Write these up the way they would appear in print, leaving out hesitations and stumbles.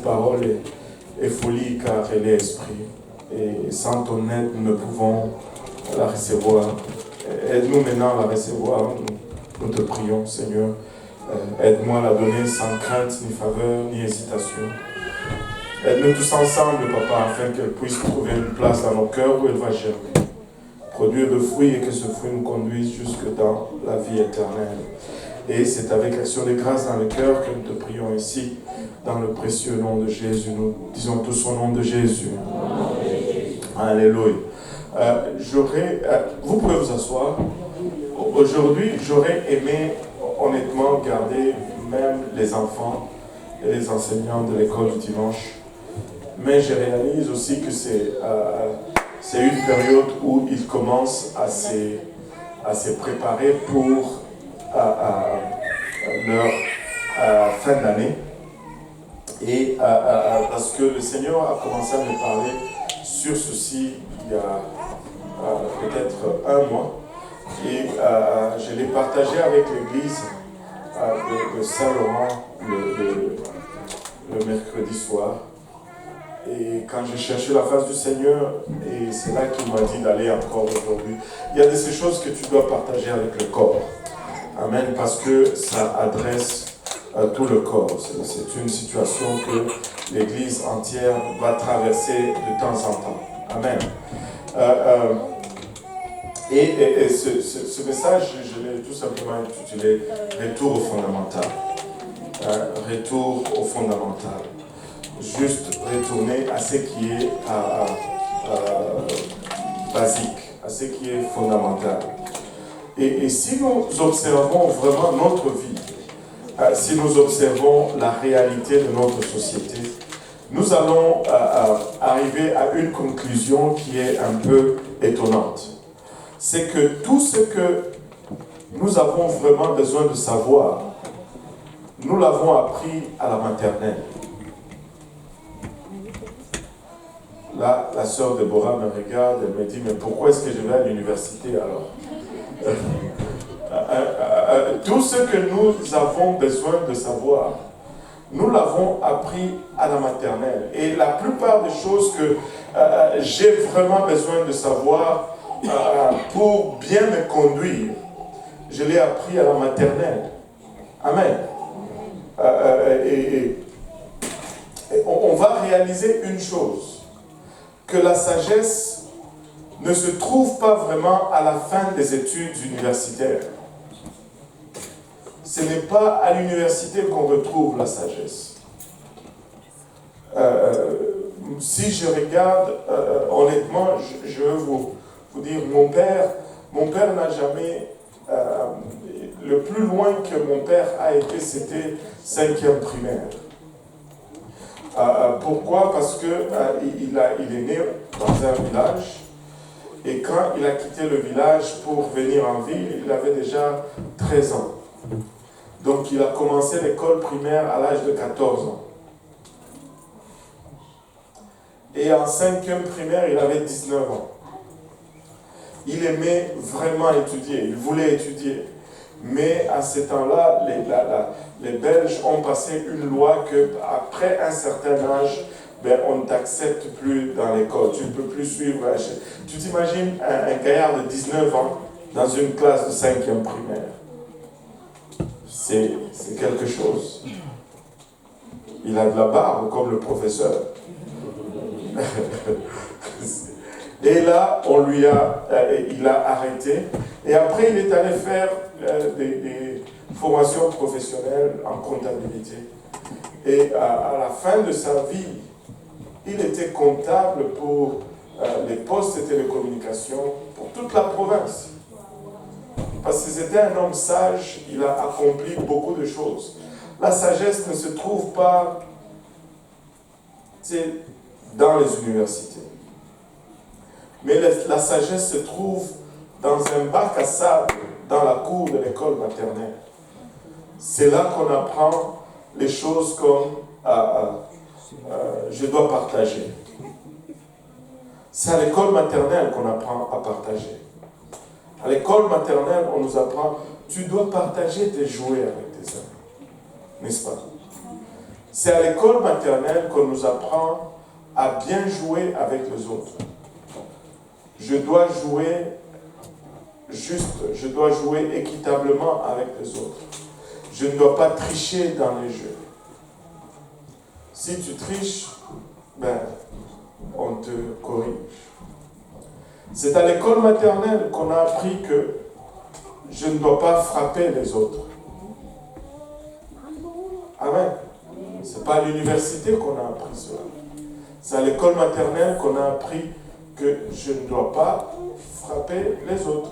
cette parole est folie car elle est esprit. Et sans ton aide, nous ne pouvons la recevoir. Aide-nous maintenant à la recevoir. Nous te prions, Seigneur. Aide-moi à la donner sans crainte, ni faveur, ni hésitation. Aide-nous tous ensemble, Papa, afin qu'elle puisse trouver une place dans nos cœurs où elle va germer. Produire de fruits et que ce fruit nous conduise jusque dans la vie éternelle. Et c'est avec l'action de grâce dans le cœur que nous te prions ici, dans le précieux nom de Jésus. Nous disons tous au nom de Jésus. Alléluia. Vous pouvez vous asseoir. Aujourd'hui, j'aurais aimé honnêtement garder même les enfants et les enseignants de l'école du dimanche. Mais je réalise aussi que c'est une période où ils commencent à se préparer pour leur fin d'année. Et parce que le Seigneur a commencé à me parler sur ceci il y a peut-être un mois. Et je l'ai partagé avec l'église de Saint-Laurent le mercredi soir. Et quand j'ai cherché la face du Seigneur, et c'est là qu'il m'a dit d'aller encore aujourd'hui. Il y a de ces choses que tu dois partager avec le corps. Amen, parce que ça adresse tout le corps. C'est une situation que l'Église entière va traverser de temps en temps. Amen. Et ce message, je l'ai tout simplement intitulé « Retour au fondamental ». Retour au fondamental. Juste retourner à ce qui est basique, à ce qui est fondamental. Et si nous observons vraiment notre vie, si nous observons la réalité de notre société, nous allons arriver à une conclusion qui est un peu étonnante. C'est que tout ce que nous avons vraiment besoin de savoir, nous l'avons appris à la maternelle. Là, la sœur Déborah me regarde, elle me dit, mais pourquoi est-ce que je vais à l'université alors? Tout ce que nous avons besoin de savoir, nous l'avons appris à la maternelle. Et la plupart des choses que j'ai vraiment besoin de savoir pour bien me conduire, je l'ai appris à la maternelle. Amen. Et on va réaliser une chose, que la sagesse ne se trouve pas vraiment à la fin des études universitaires. Ce n'est pas à l'université qu'on retrouve la sagesse. Si je regarde, honnêtement, je veux vous dire, mon père n'a jamais... le plus loin que mon père a été, c'était 5e primaire. Pourquoi? Parce que il est né dans un village, et quand il a quitté le village pour venir en ville, il avait déjà 13 ans. Donc il a commencé l'école primaire à l'âge de 14 ans. Et en 5e primaire, il avait 19 ans. Il aimait vraiment étudier, il voulait étudier. Mais à ce temps-là, les Belges ont passé une loi qu'après un certain âge, on ne t'accepte plus dans l'école. Tu ne peux plus suivre. Tu t'imagines un gaillard de 19 ans dans une classe de 5e primaire. C'est quelque chose. Il a de la barbe comme le professeur. Et là, il a arrêté. Et après, il est allé faire des formations professionnelles en comptabilité. Et à la fin de sa vie, il était comptable pour les postes de télécommunications pour toute la province. Parce que c'était un homme sage, il a accompli beaucoup de choses. La sagesse ne se trouve pas dans les universités. Mais la sagesse se trouve dans un bac à sable dans la cour de l'école maternelle. C'est là qu'on apprend les choses comme je dois partager. C'est à l'école maternelle qu'on apprend à partager. À l'école maternelle, on nous apprend tu dois partager tes jouets avec tes amis. N'est-ce pas? C'est à l'école maternelle qu'on nous apprend à bien jouer avec les autres. Je dois jouer juste, je dois jouer équitablement avec les autres. Je ne dois pas tricher dans les jeux. Si tu triches, on te corrige. C'est à l'école maternelle qu'on a appris que je ne dois pas frapper les autres. Amen. Ce n'est pas à l'université qu'on a appris cela. C'est à l'école maternelle qu'on a appris que je ne dois pas frapper les autres.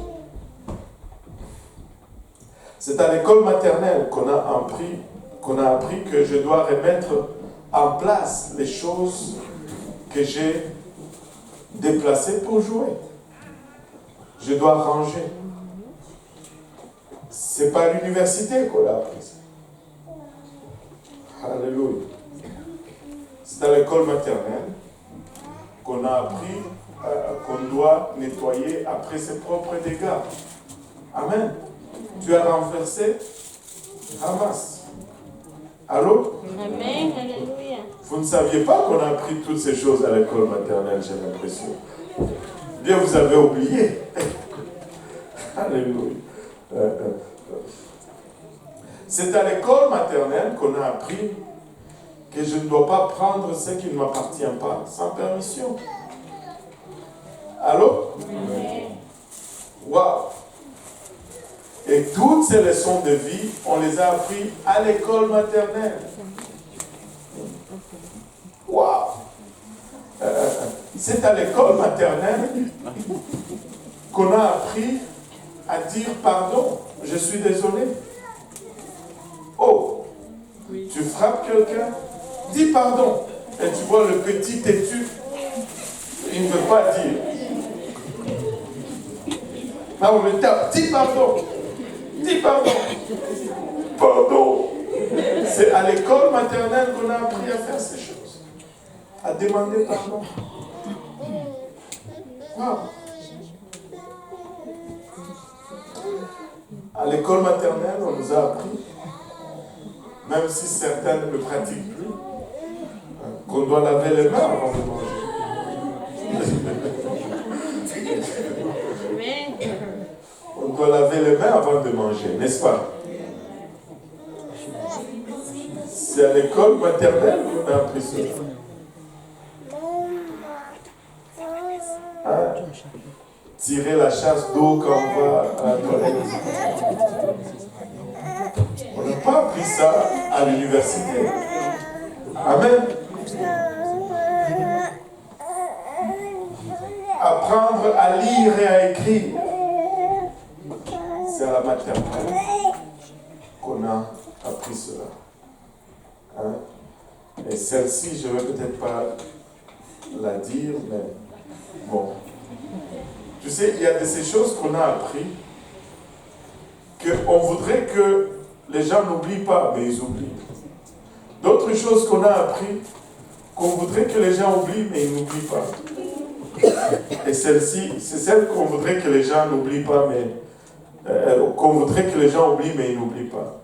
C'est à l'école maternelle qu'on a appris que je dois remettre en place les choses que j'ai déplacées pour jouer. Je dois ranger. Ce n'est pas à l'université qu'on a appris ça. Alléluia. C'est à l'école maternelle qu'on a appris qu'on doit nettoyer après ses propres dégâts. Amen. Tu as renversé, ramasse. Allô? Amen. Alléluia. Vous ne saviez pas qu'on a appris toutes ces choses à l'école maternelle, j'ai l'impression. Bien, vous avez oublié. Alléluia. C'est à l'école maternelle qu'on a appris que je ne dois pas prendre ce qui ne m'appartient pas sans permission. Allô? Waouh! Et toutes ces leçons de vie, on les a apprises à l'école maternelle. Waouh! C'est à l'école maternelle qu'on a appris à dire pardon. Je suis désolé. Oh, tu frappes quelqu'un, dis pardon. Et tu vois le petit têtu, il ne veut pas dire. Là, on le tape, dis pardon. Dis pardon. Pardon. C'est à l'école maternelle qu'on a appris à faire ces choses. À demander pardon. Wow. À l'école maternelle, on nous a appris, même si certains ne le pratiquent plus, qu'on doit laver les mains avant de manger. On doit laver les mains avant de manger, n'est-ce pas? C'est à l'école maternelle qu'on a appris cela. Hein? Tirer la chasse d'eau quand on va à la toilette. On n'a pas appris ça à l'université. Amen. Apprendre à lire et à écrire. C'est à la maternelle qu'on a appris cela. Hein? Et celle-ci, je ne vais peut-être pas la dire, mais bon. Tu sais, il y a de ces choses qu'on a appris qu'on voudrait que les gens n'oublient pas, mais ils oublient. D'autres choses qu'on a appris qu'on voudrait que les gens oublient, mais ils n'oublient pas. Et celle-ci, c'est celle qu'on voudrait que les gens n'oublient pas, mais qu'on voudrait que les gens oublient, mais ils n'oublient pas.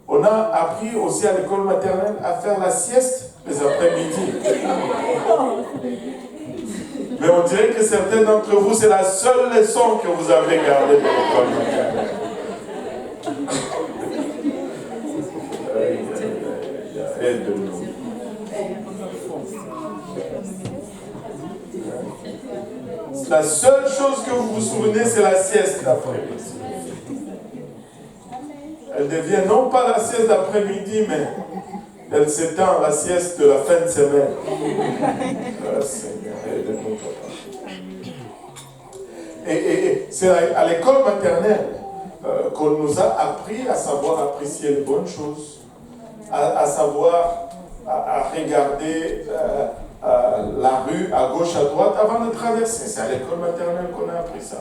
On a appris aussi à l'école maternelle à faire la sieste les après-midi. Mais on dirait que certains d'entre vous, c'est la seule leçon que vous avez gardée de l'école maternelle. Aide-nous. La seule chose que vous vous souvenez, c'est la sieste d'après-midi. Elle devient non pas la sieste d'après-midi, mais elle s'étend la sieste de la fin de semaine. Ah, Seigneur, aide-nous, papa. Et c'est à l'école maternelle qu'on nous a appris à savoir apprécier les bonnes choses, à savoir à regarder la rue à gauche, à droite avant de traverser. C'est à l'école maternelle qu'on a appris ça.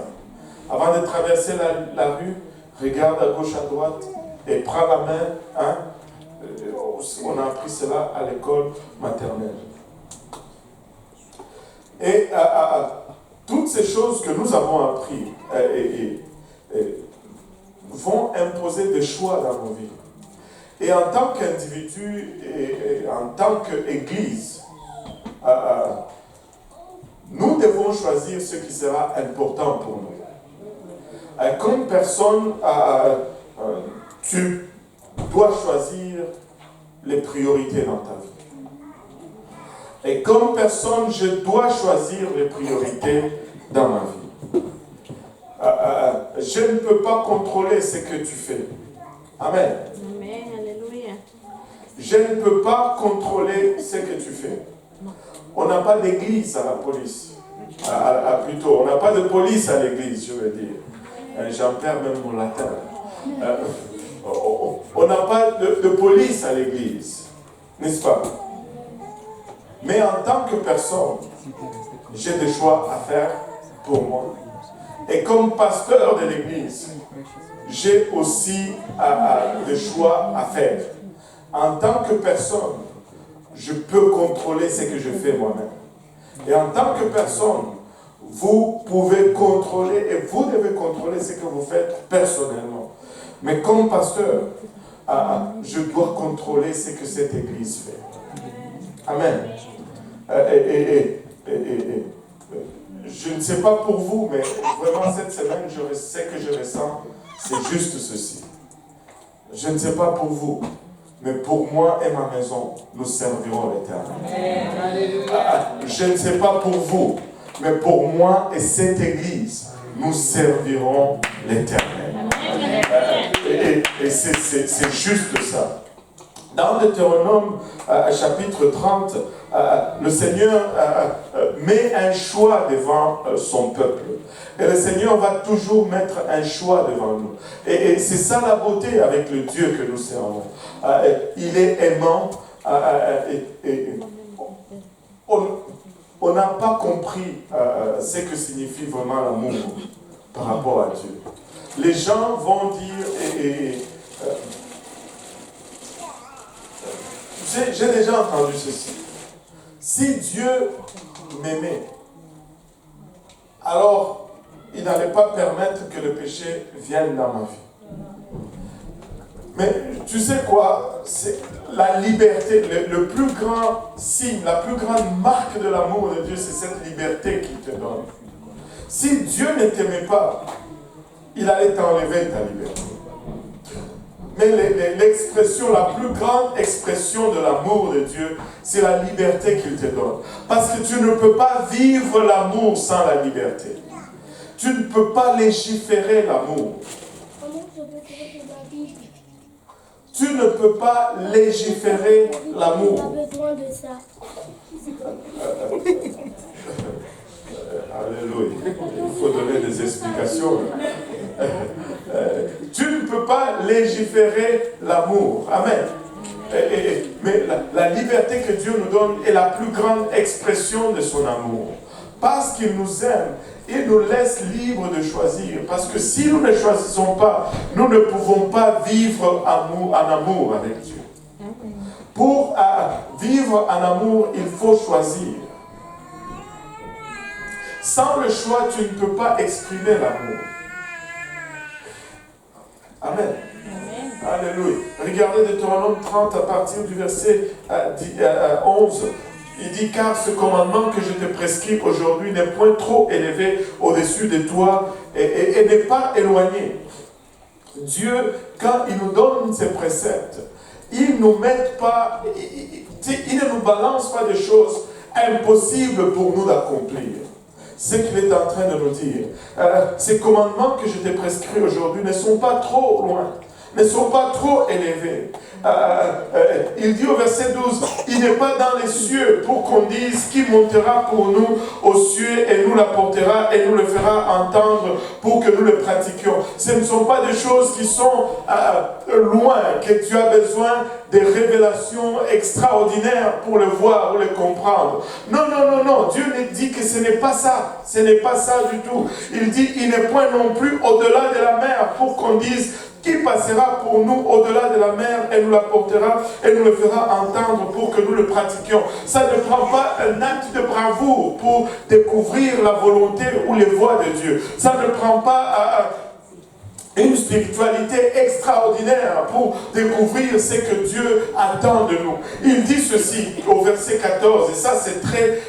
Avant de traverser la rue, regarde à gauche, à droite et prends la main. Hein? On a appris cela à l'école maternelle. Et toutes ces choses que nous avons apprises vont imposer des choix dans nos vies. Et en tant qu'individu et en tant qu'Église, nous devons choisir ce qui sera important pour nous. Comme personne, tu dois choisir les priorités dans ta vie. Et comme personne, je dois choisir les priorités dans ma vie. Je ne peux pas contrôler ce que tu fais. Amen. Amen. Alléluia. Je ne peux pas contrôler ce que tu fais. On n'a pas d'église à la police. Plutôt, on n'a pas de police à l'église, je veux dire. J'en perds même mon latin. On n'a pas de police à l'église. N'est-ce pas? Mais en tant que personne, j'ai des choix à faire pour moi. Et comme pasteur de l'église, j'ai aussi des choix à faire. En tant que personne, je peux contrôler ce que je fais moi-même. Et en tant que personne, vous pouvez contrôler et vous devez contrôler ce que vous faites personnellement. Mais comme pasteur, je dois contrôler ce que cette église fait. Amen. Je ne sais pas pour vous, mais vraiment cette semaine, ce que je ressens, c'est juste ceci. Je ne sais pas pour vous, mais pour moi et ma maison, nous servirons l'Éternel. Je ne sais pas pour vous, mais pour moi et cette église, nous servirons l'Éternel. Et c'est juste ça. Dans Deutéronome chapitre 30, le Seigneur met un choix devant son peuple. Et le Seigneur va toujours mettre un choix devant nous. Et c'est ça la beauté avec le Dieu que nous servons. Il est aimant. On n'a pas compris ce que signifie vraiment l'amour par rapport à Dieu. Les gens vont dire... J'ai déjà entendu ceci. Si Dieu m'aimait, alors il n'allait pas permettre que le péché vienne dans ma vie. Mais tu sais quoi? C'est la liberté, le plus grand signe, la plus grande marque de l'amour de Dieu, c'est cette liberté qu'il te donne. Si Dieu ne t'aimait pas, il allait t'enlever ta liberté. Mais l'expression, la plus grande expression de l'amour de Dieu, c'est la liberté qu'il te donne. Parce que tu ne peux pas vivre l'amour sans la liberté. Tu ne peux pas légiférer l'amour. Tu ne peux pas légiférer l'amour. On a besoin de ça. Alléluia. Il faut donner des explications. Tu ne peux pas légiférer l'amour. Amen. Mais la liberté que Dieu nous donne est la plus grande expression de son amour. Parce qu'il nous aime, il nous laisse libres de choisir. Parce que si nous ne choisissons pas, nous ne pouvons pas vivre en amour avec Dieu. Pour vivre en amour, il faut choisir. Sans le choix, tu ne peux pas exprimer l'amour. Amen. Alléluia. Regardez Deutéronome 30 à partir du verset 11. Il dit, car ce commandement que je te prescris aujourd'hui n'est point trop élevé au-dessus de toi et n'est pas éloigné. Dieu, quand il nous donne ses préceptes, il ne nous met pas, il ne nous balance pas des choses impossibles pour nous d'accomplir. Ce qu'il est en train de nous dire. Ces commandements que je t'ai prescrits aujourd'hui ne sont pas trop loin, ne sont pas trop élevés. Il dit au verset 12, il n'est pas dans les cieux pour qu'on dise qui montera pour nous aux cieux et nous l'apportera et nous le fera entendre pour que nous le pratiquions. Ce ne sont pas des choses qui sont loin, que tu as besoin des révélations extraordinaires pour le voir ou le comprendre. Non, non, non, non. Dieu dit que ce n'est pas ça. Ce n'est pas ça du tout. Il dit, il n'est point non plus au-delà de la mer pour qu'on dise qui passera pour nous au-delà de la mer et nous l'apportera et nous le fera entendre pour que nous le pratiquions. Ça ne prend pas un acte de bravoure pour découvrir la volonté ou les voies de Dieu. Ça ne prend pas une spiritualité extraordinaire pour découvrir ce que Dieu attend de nous. Il dit ceci au verset 14, et ça c'est très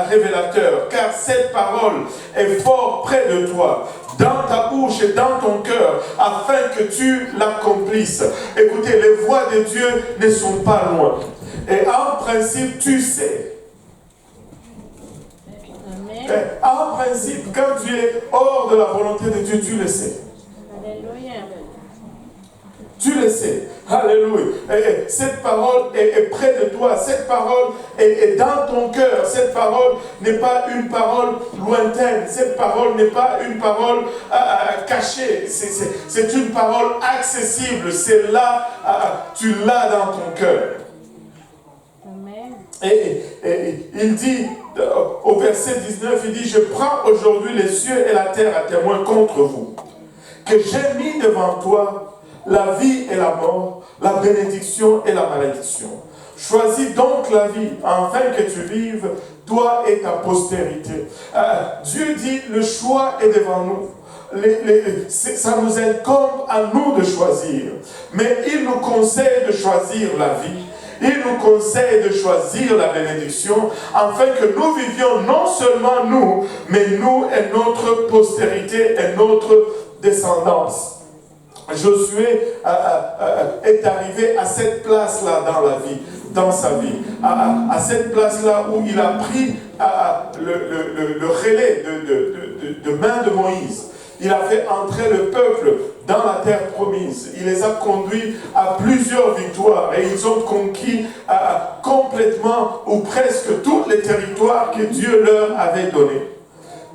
révélateur, car cette parole est fort près de toi, dans ta bouche et dans ton cœur, afin que tu l'accomplisses. Écoutez, les voies de Dieu ne sont pas loin. Et en principe, tu sais. En principe, quand tu es hors de la volonté de Dieu, tu le sais. Alléluia. Tu le sais. Alléluia. Et cette parole est près de toi. Cette parole est dans ton cœur. Cette parole n'est pas une parole lointaine. Cette parole n'est pas une parole cachée. C'est une parole accessible. C'est là, tu l'as dans ton cœur. Et il dit, au verset 19, il dit, je prends aujourd'hui les cieux et la terre à témoin contre vous, que j'ai mis devant toi la vie et la mort, la bénédiction et la malédiction. Choisis donc la vie, afin que tu vives, toi et ta postérité. Dieu dit, le choix est devant nous. Ça nous incombe à nous de choisir. Mais il nous conseille de choisir la vie. Il nous conseille de choisir la bénédiction, afin que nous vivions non seulement nous, mais nous et notre postérité et notre descendance. Josué est arrivé à cette place-là dans la vie, dans sa vie, à cette place-là où il a pris le relais de main de Moïse. Il a fait entrer le peuple dans la terre promise. Il les a conduits à plusieurs victoires et ils ont conquis complètement ou presque tous les territoires que Dieu leur avait donnés.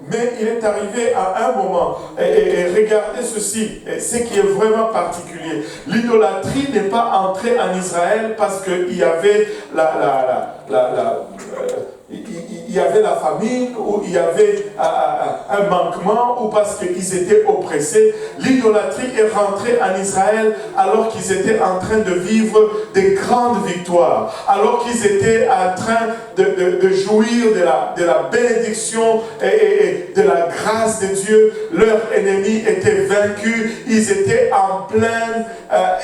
Mais il est arrivé à un moment, et regardez ceci, ce qui est vraiment particulier. L'idolâtrie n'est pas entrée en Israël parce qu'il y avait il y avait la famine, ou il y avait un manquement, ou parce qu'ils étaient oppressés. L'idolâtrie est rentrée en Israël alors qu'ils étaient en train de vivre des grandes victoires, alors qu'ils étaient en train de jouir de la bénédiction et de la grâce de Dieu. Leurs ennemis étaient vaincus, ils étaient en pleine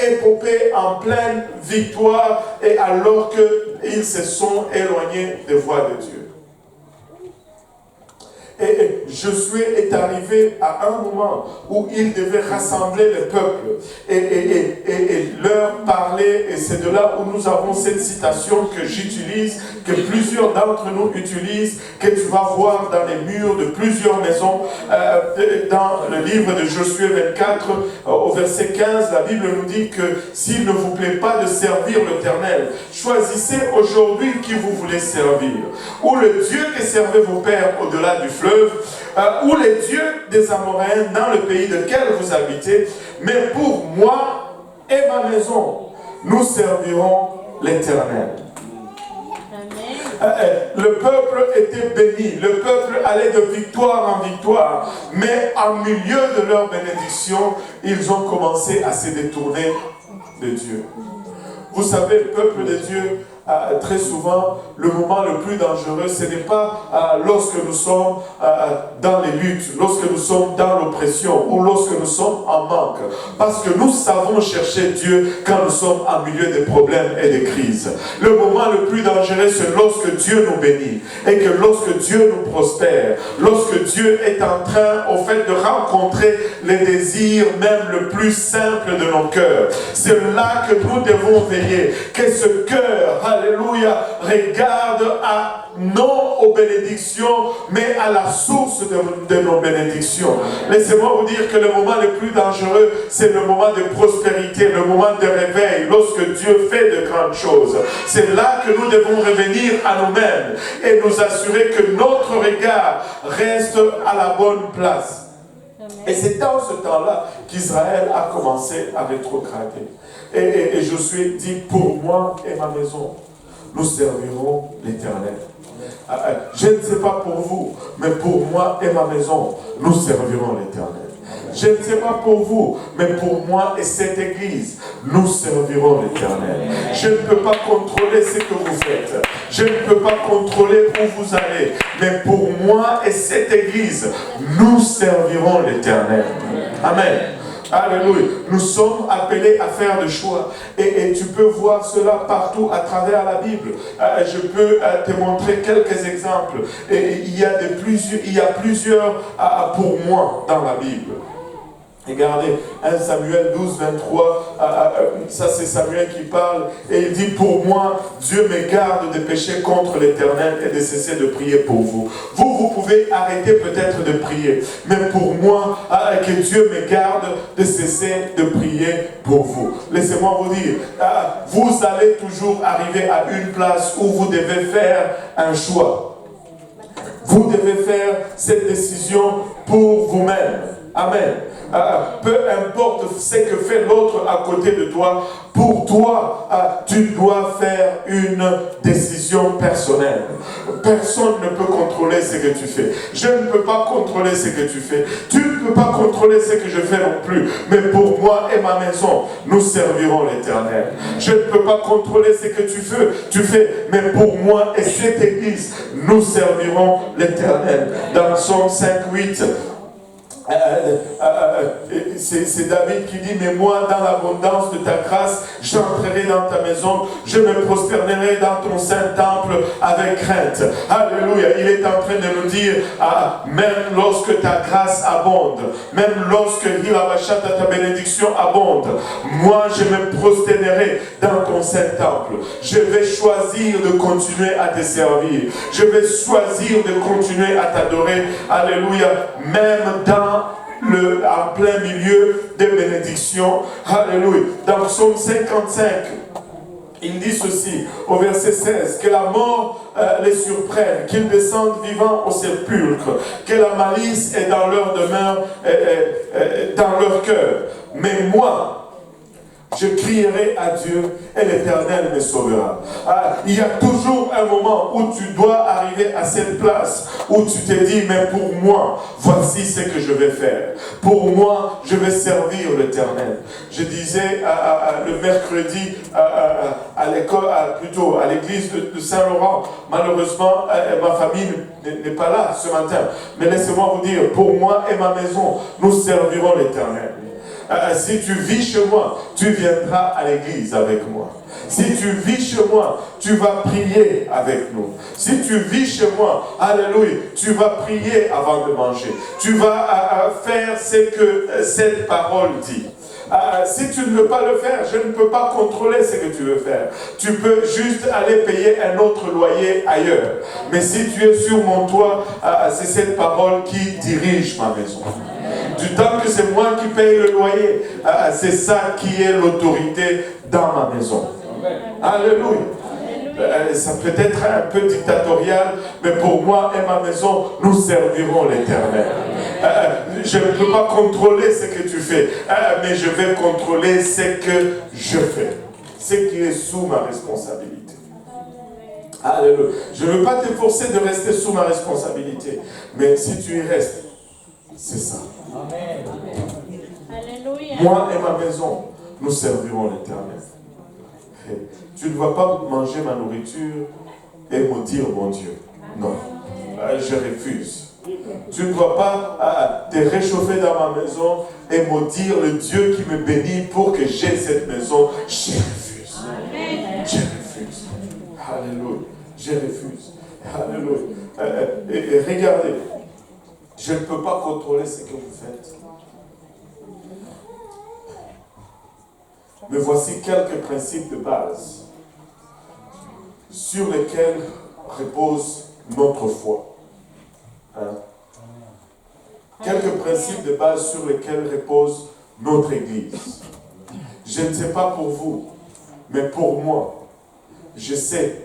épopée, en pleine victoire, et alors qu'ils se sont éloignés des voies de Dieu. Et Josué est arrivé à un moment où il devait rassembler le peuple et leur parler. Et c'est de là où nous avons cette citation que j'utilise, que plusieurs d'entre nous utilisent, que tu vas voir dans les murs de plusieurs maisons. Dans le livre de Josué 24, au verset 15, la Bible nous dit que s'il ne vous plaît pas de servir l'Éternel, choisissez aujourd'hui qui vous voulez servir. Ou le Dieu que servaient vos pères au-delà du fleuve, ou les dieux des Amoréens dans le pays de lequel vous habitez, mais pour moi et ma maison, nous servirons l'Éternel. Le peuple était béni, le peuple allait de victoire en victoire, mais en milieu de leur bénédiction, ils ont commencé à se détourner de Dieu. Vous savez, le peuple de Dieu, très souvent, le moment le plus dangereux, ce n'est pas lorsque nous sommes dans les luttes, lorsque nous sommes dans l'oppression ou lorsque nous sommes en manque. Parce que nous savons chercher Dieu quand nous sommes en milieu des problèmes et des crises. Le moment le plus dangereux, c'est lorsque Dieu nous bénit et que lorsque Dieu nous prospère, lorsque Dieu est en train, au fait, de rencontrer les désirs même le plus simples de nos cœurs. C'est là que nous devons veiller, que ce cœur, alléluia, regarde non aux bénédictions, mais à la source de nos bénédictions. Laissez-moi vous dire que le moment le plus dangereux, c'est le moment de prospérité, le moment de réveil, lorsque Dieu fait de grandes choses. C'est là que nous devons revenir à nous-mêmes et nous assurer que notre regard reste à la bonne place. Et c'est dans ce temps-là qu'Israël a commencé à rétrograder. Et Josué dit, pour moi et ma maison, nous servirons l'Éternel. Je ne sais pas pour vous, mais pour moi et ma maison, nous servirons l'Éternel. Je ne sais pas pour vous, mais pour moi et cette église, nous servirons l'Éternel. Je ne peux pas contrôler ce que vous faites. Je ne peux pas contrôler où vous allez. Mais pour moi et cette église, nous servirons l'Éternel. Amen. Alléluia. Nous sommes appelés à faire des choix. Et tu peux voir cela partout à travers la Bible. Je peux te montrer quelques exemples. Et il y a plusieurs pour moi dans la Bible. Regardez, 1 Samuel 12, 23, ça c'est Samuel qui parle, et il dit, pour moi, Dieu me garde de pécher contre l'Éternel et de cesser de prier pour vous. Vous pouvez arrêter peut-être de prier, mais pour moi, que Dieu me garde de cesser de prier pour vous. Laissez-moi vous dire, vous allez toujours arriver à une place où vous devez faire un choix. Vous devez faire cette décision pour vous-même. Amen. Peu importe ce que fait l'autre à côté de toi, pour toi, tu dois faire une décision personnelle. Personne ne peut contrôler ce que tu fais. Je ne peux pas contrôler ce que tu fais. Tu ne peux pas contrôler ce que je fais non plus. Mais pour moi et ma maison, nous servirons l'Éternel. Je ne peux pas contrôler ce que tu fais. Mais pour moi et cette église, nous servirons l'Éternel. Dans Psaume 5:8, c'est David qui dit, mais moi dans l'abondance de ta grâce j'entrerai dans ta maison, je me prosternerai dans ton saint temple avec crainte. Alléluia. Il est en train de nous dire, même lorsque ta grâce abonde, même lorsque ta bénédiction abonde, moi je me prosternerai dans ton saint temple. Je vais choisir de continuer à te servir, je vais choisir de continuer à t'adorer. Alléluia. Même en plein milieu des bénédictions. Alléluia. Dans Psaume 55, il dit ceci, au verset 16, que la mort les surprenne, qu'ils descendent vivants au sépulcre, que la malice est dans leur demeure, dans leur cœur. Mais moi, je crierai à Dieu et l'Éternel me sauvera. Il y a toujours un moment où tu dois arriver à cette place où tu te dis, mais pour moi, voici ce que je vais faire. Pour moi, je vais servir l'Éternel. Je disais le mercredi à l'école, plutôt à l'église de Saint-Laurent, malheureusement, ma famille n'est pas là ce matin. Mais laissez-moi vous dire, pour moi et ma maison, nous servirons l'Éternel. Si tu vis chez moi, tu viendras à l'église avec moi. Si tu vis chez moi, tu vas prier avec nous. Si tu vis chez moi, alléluia, tu vas prier avant de manger. Tu vas faire ce que cette parole dit. Si tu ne veux pas le faire, je ne peux pas contrôler ce que tu veux faire. Tu peux juste aller payer un autre loyer ailleurs. Mais si tu es sur mon toit, c'est cette parole qui dirige ma maison. Du temps que c'est moi qui paye le loyer, c'est ça qui est l'autorité dans ma maison. Alléluia. Ça peut être un peu dictatorial, mais pour moi et ma maison, nous servirons l'Éternel. Je ne peux pas contrôler ce que tu fais, mais je vais contrôler ce que je fais. Ce qui est sous ma responsabilité. Alléluia. Je ne veux pas te forcer de rester sous ma responsabilité, mais si tu y restes, c'est ça. Amen. Alléluia. Moi et ma maison, nous servirons l'Éternel. Tu ne vas pas manger ma nourriture et maudire mon Dieu. Non, je refuse. Tu ne vas pas te réchauffer dans ma maison et maudire le Dieu qui me bénit pour que j'aie cette maison. Je refuse. Amen. Je refuse. Alléluia. Je refuse. Alléluia. Et regardez. Je ne peux pas contrôler ce que vous faites. Mais voici quelques principes de base sur lesquels repose notre foi. Quelques principes de base sur lesquels repose notre Église. Je ne sais pas pour vous, mais pour moi, je sais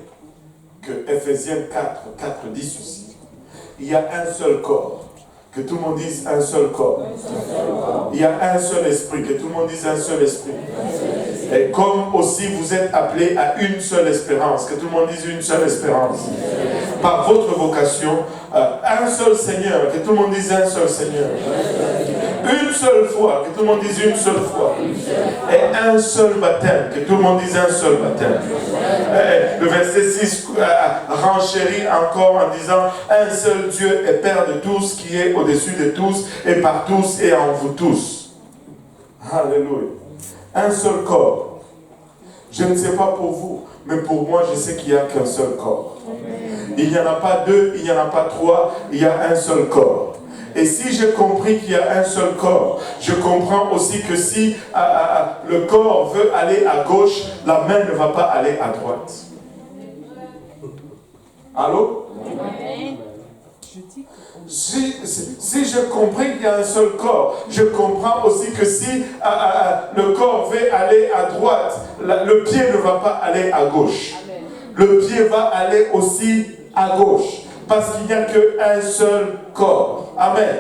que Ephésiens 4 dit ceci. Il y a un seul corps. Que tout le monde dise un seul corps. Il y a un seul esprit. Que tout le monde dise un seul esprit. Et comme aussi vous êtes appelés à une seule espérance. Que tout le monde dise une seule espérance. Par votre vocation, un seul Seigneur. Que tout le monde dise un seul Seigneur. Une seule foi. Que tout le monde dise une seule foi. Et un seul baptême. Que tout le monde dise un seul baptême. Le verset 6 renchérit encore en disant un seul Dieu est Père de tous, qui est au-dessus de tous et par tous et en vous tous. Alléluia. Un seul corps. Je ne sais pas pour vous, mais pour moi, je sais qu'il n'y a qu'un seul corps. Il n'y en a pas deux, il n'y en a pas trois, il y a un seul corps. Et si j'ai compris qu'il y a un seul corps, je comprends aussi que si le corps veut aller à gauche, la main ne va pas aller à droite. Allô? Si je comprends qu'il y a un seul corps, je comprends aussi que si le corps veut aller à droite, le pied ne va pas aller à gauche. Le pied va aller aussi à gauche. Parce qu'il n'y a qu'un seul corps. Amen.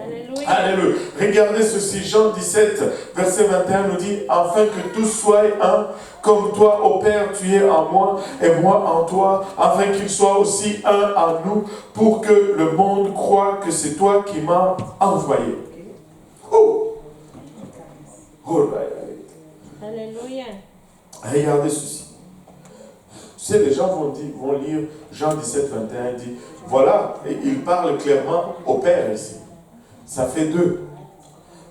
Alléluia. Alléluia. Regardez ceci, Jean 17, verset 21 nous dit, afin que tous soient un, comme toi, ô Père, tu es en moi et moi en toi, afin qu'ils soient aussi un en nous, pour que le monde croie que c'est toi qui m'as envoyé. Oh. Oh là là. Alléluia. Regardez ceci. Tu sais, les gens vont lire Jean 17, 21, il dit, voilà, et il parle clairement au Père ici. Ça fait deux.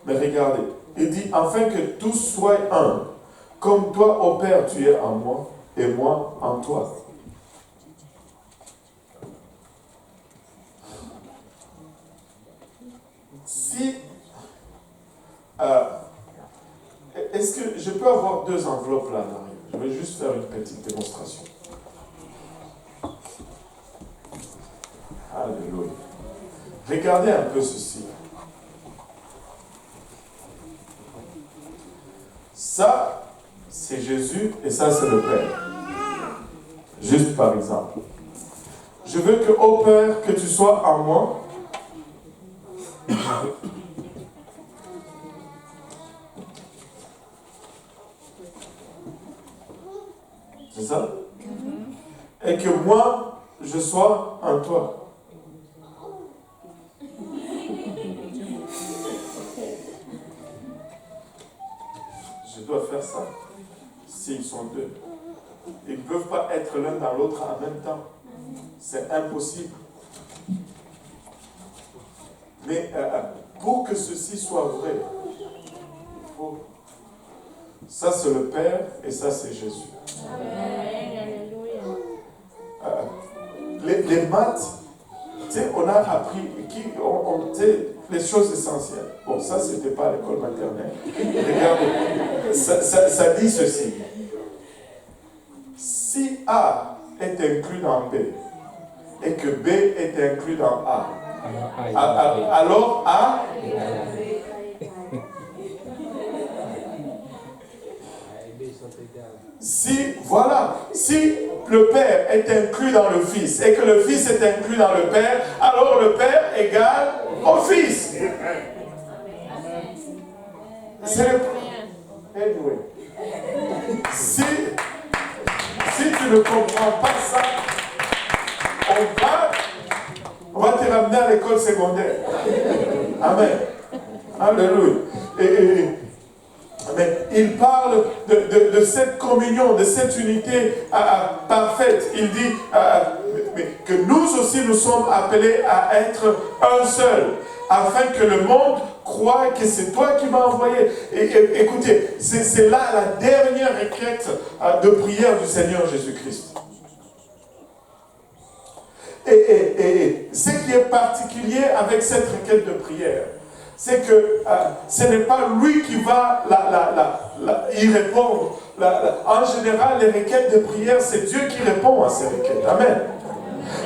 Mais regardez, il dit, afin que tous soient un, comme toi, ô Père, tu es en moi, et moi en toi. Si, est-ce que je peux avoir deux enveloppes là, Marie? Je vais juste faire une petite démonstration. Alléluia. Regardez un peu ceci. Ça, c'est Jésus et ça, c'est le Père. Juste par exemple. Je veux que, ô Père, que tu sois en moi. C'est ça? Et que moi, je sois en toi. Je dois faire ça. S'ils sont deux. Ils ne peuvent pas être l'un dans l'autre en même temps. C'est impossible. Mais pour que ceci soit vrai, il faut... Ça, c'est le Père et ça, c'est Jésus. Les maths, tu sais, on a appris les choses essentielles. Bon, ça, ce n'était pas à l'école maternelle. Regardez, ça dit ceci. Si A est inclus dans B et que B est inclus dans A, alors A... Si le Père est inclus dans le Fils et que le Fils est inclus dans le Père, alors le Père égale au Fils. C'est le... Anyway. Si tu ne comprends pas ça, on va te ramener à l'école secondaire. Amen. Alléluia. Mais il parle de cette communion, de cette unité parfaite. Il dit que nous aussi nous sommes appelés à être un seul, afin que le monde croie que c'est toi qui m'as envoyé. Et écoutez, c'est là la dernière requête de prière du Seigneur Jésus-Christ. Et ce qui est particulier avec cette requête de prière, c'est que ce n'est pas lui qui va y répondre. En général, les requêtes de prière, c'est Dieu qui répond à ces requêtes. Amen.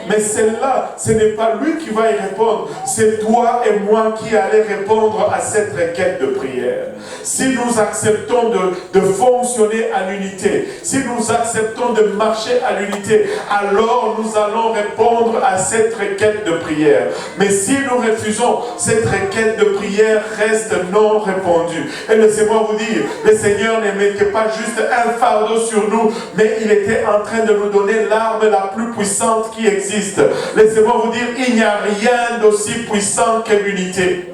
Mais celle-là, ce n'est pas lui qui va y répondre. C'est toi et moi qui allons répondre à cette requête de prière. Si nous acceptons de fonctionner à l'unité, si nous acceptons de marcher à l'unité, alors nous allons répondre à cette requête de prière. Mais si nous refusons, cette requête de prière reste non répondue. Et laissez-moi vous dire, le Seigneur ne mettait pas juste un fardeau sur nous, mais il était en train de nous donner l'arme la plus puissante qui existe. Laissez-moi vous dire, il n'y a rien d'aussi puissant que l'unité.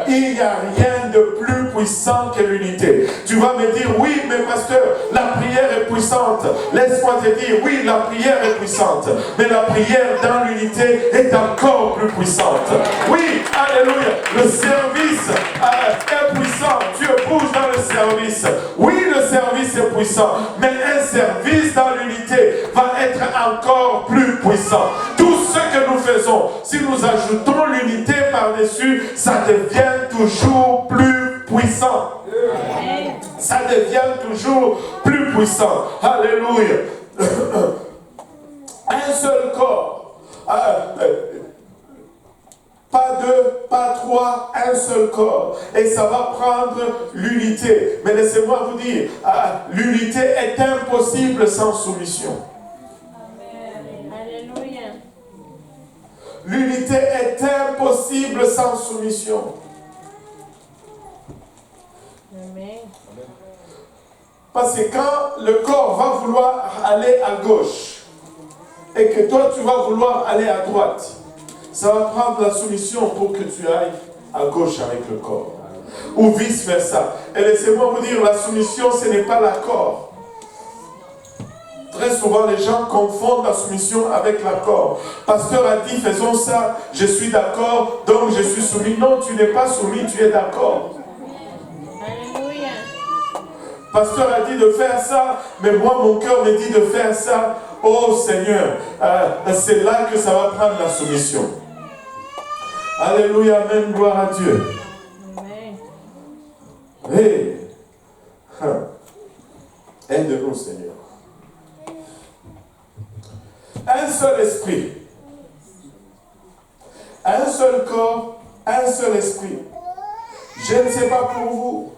Il n'y a rien de plus puissant puissant que l'unité. Tu vas me dire, oui, mais pasteur, la prière est puissante. Laisse-moi te dire, oui, la prière est puissante. Mais la prière dans l'unité est encore plus puissante. Oui, alléluia. Le service est puissant. Dieu bouge dans le service. Oui, le service est puissant. Mais un service dans l'unité va être encore plus puissant. Tout ce que nous faisons, si nous ajoutons l'unité par-dessus, ça devient toujours plus puissant. Ça devient toujours plus puissant. Alléluia. Un seul corps. Pas deux, pas trois, un seul corps. Et ça va prendre l'unité. Mais laissez-moi vous dire, l'unité est impossible sans soumission. Alléluia. L'unité est impossible sans soumission. Amen. Parce que quand le corps va vouloir aller à gauche et que toi tu vas vouloir aller à droite, ça va prendre la soumission pour que tu ailles à gauche avec le corps. Ou vice versa. Et laissez-moi vous dire, la soumission, ce n'est pas l'accord. Très souvent, les gens confondent la soumission avec l'accord. Pasteur a dit, faisons ça, je suis d'accord, donc je suis soumis. Non, tu n'es pas soumis, tu es d'accord. Alléluia. Pasteur a dit de faire ça, mais moi, mon cœur me dit de faire ça. Oh Seigneur, c'est là que ça va prendre la soumission. Alléluia, amen, gloire à Dieu. Amen. Hey. Aide-nous, Seigneur. Un seul esprit. Un seul corps, un seul esprit. Je ne sais pas pour vous,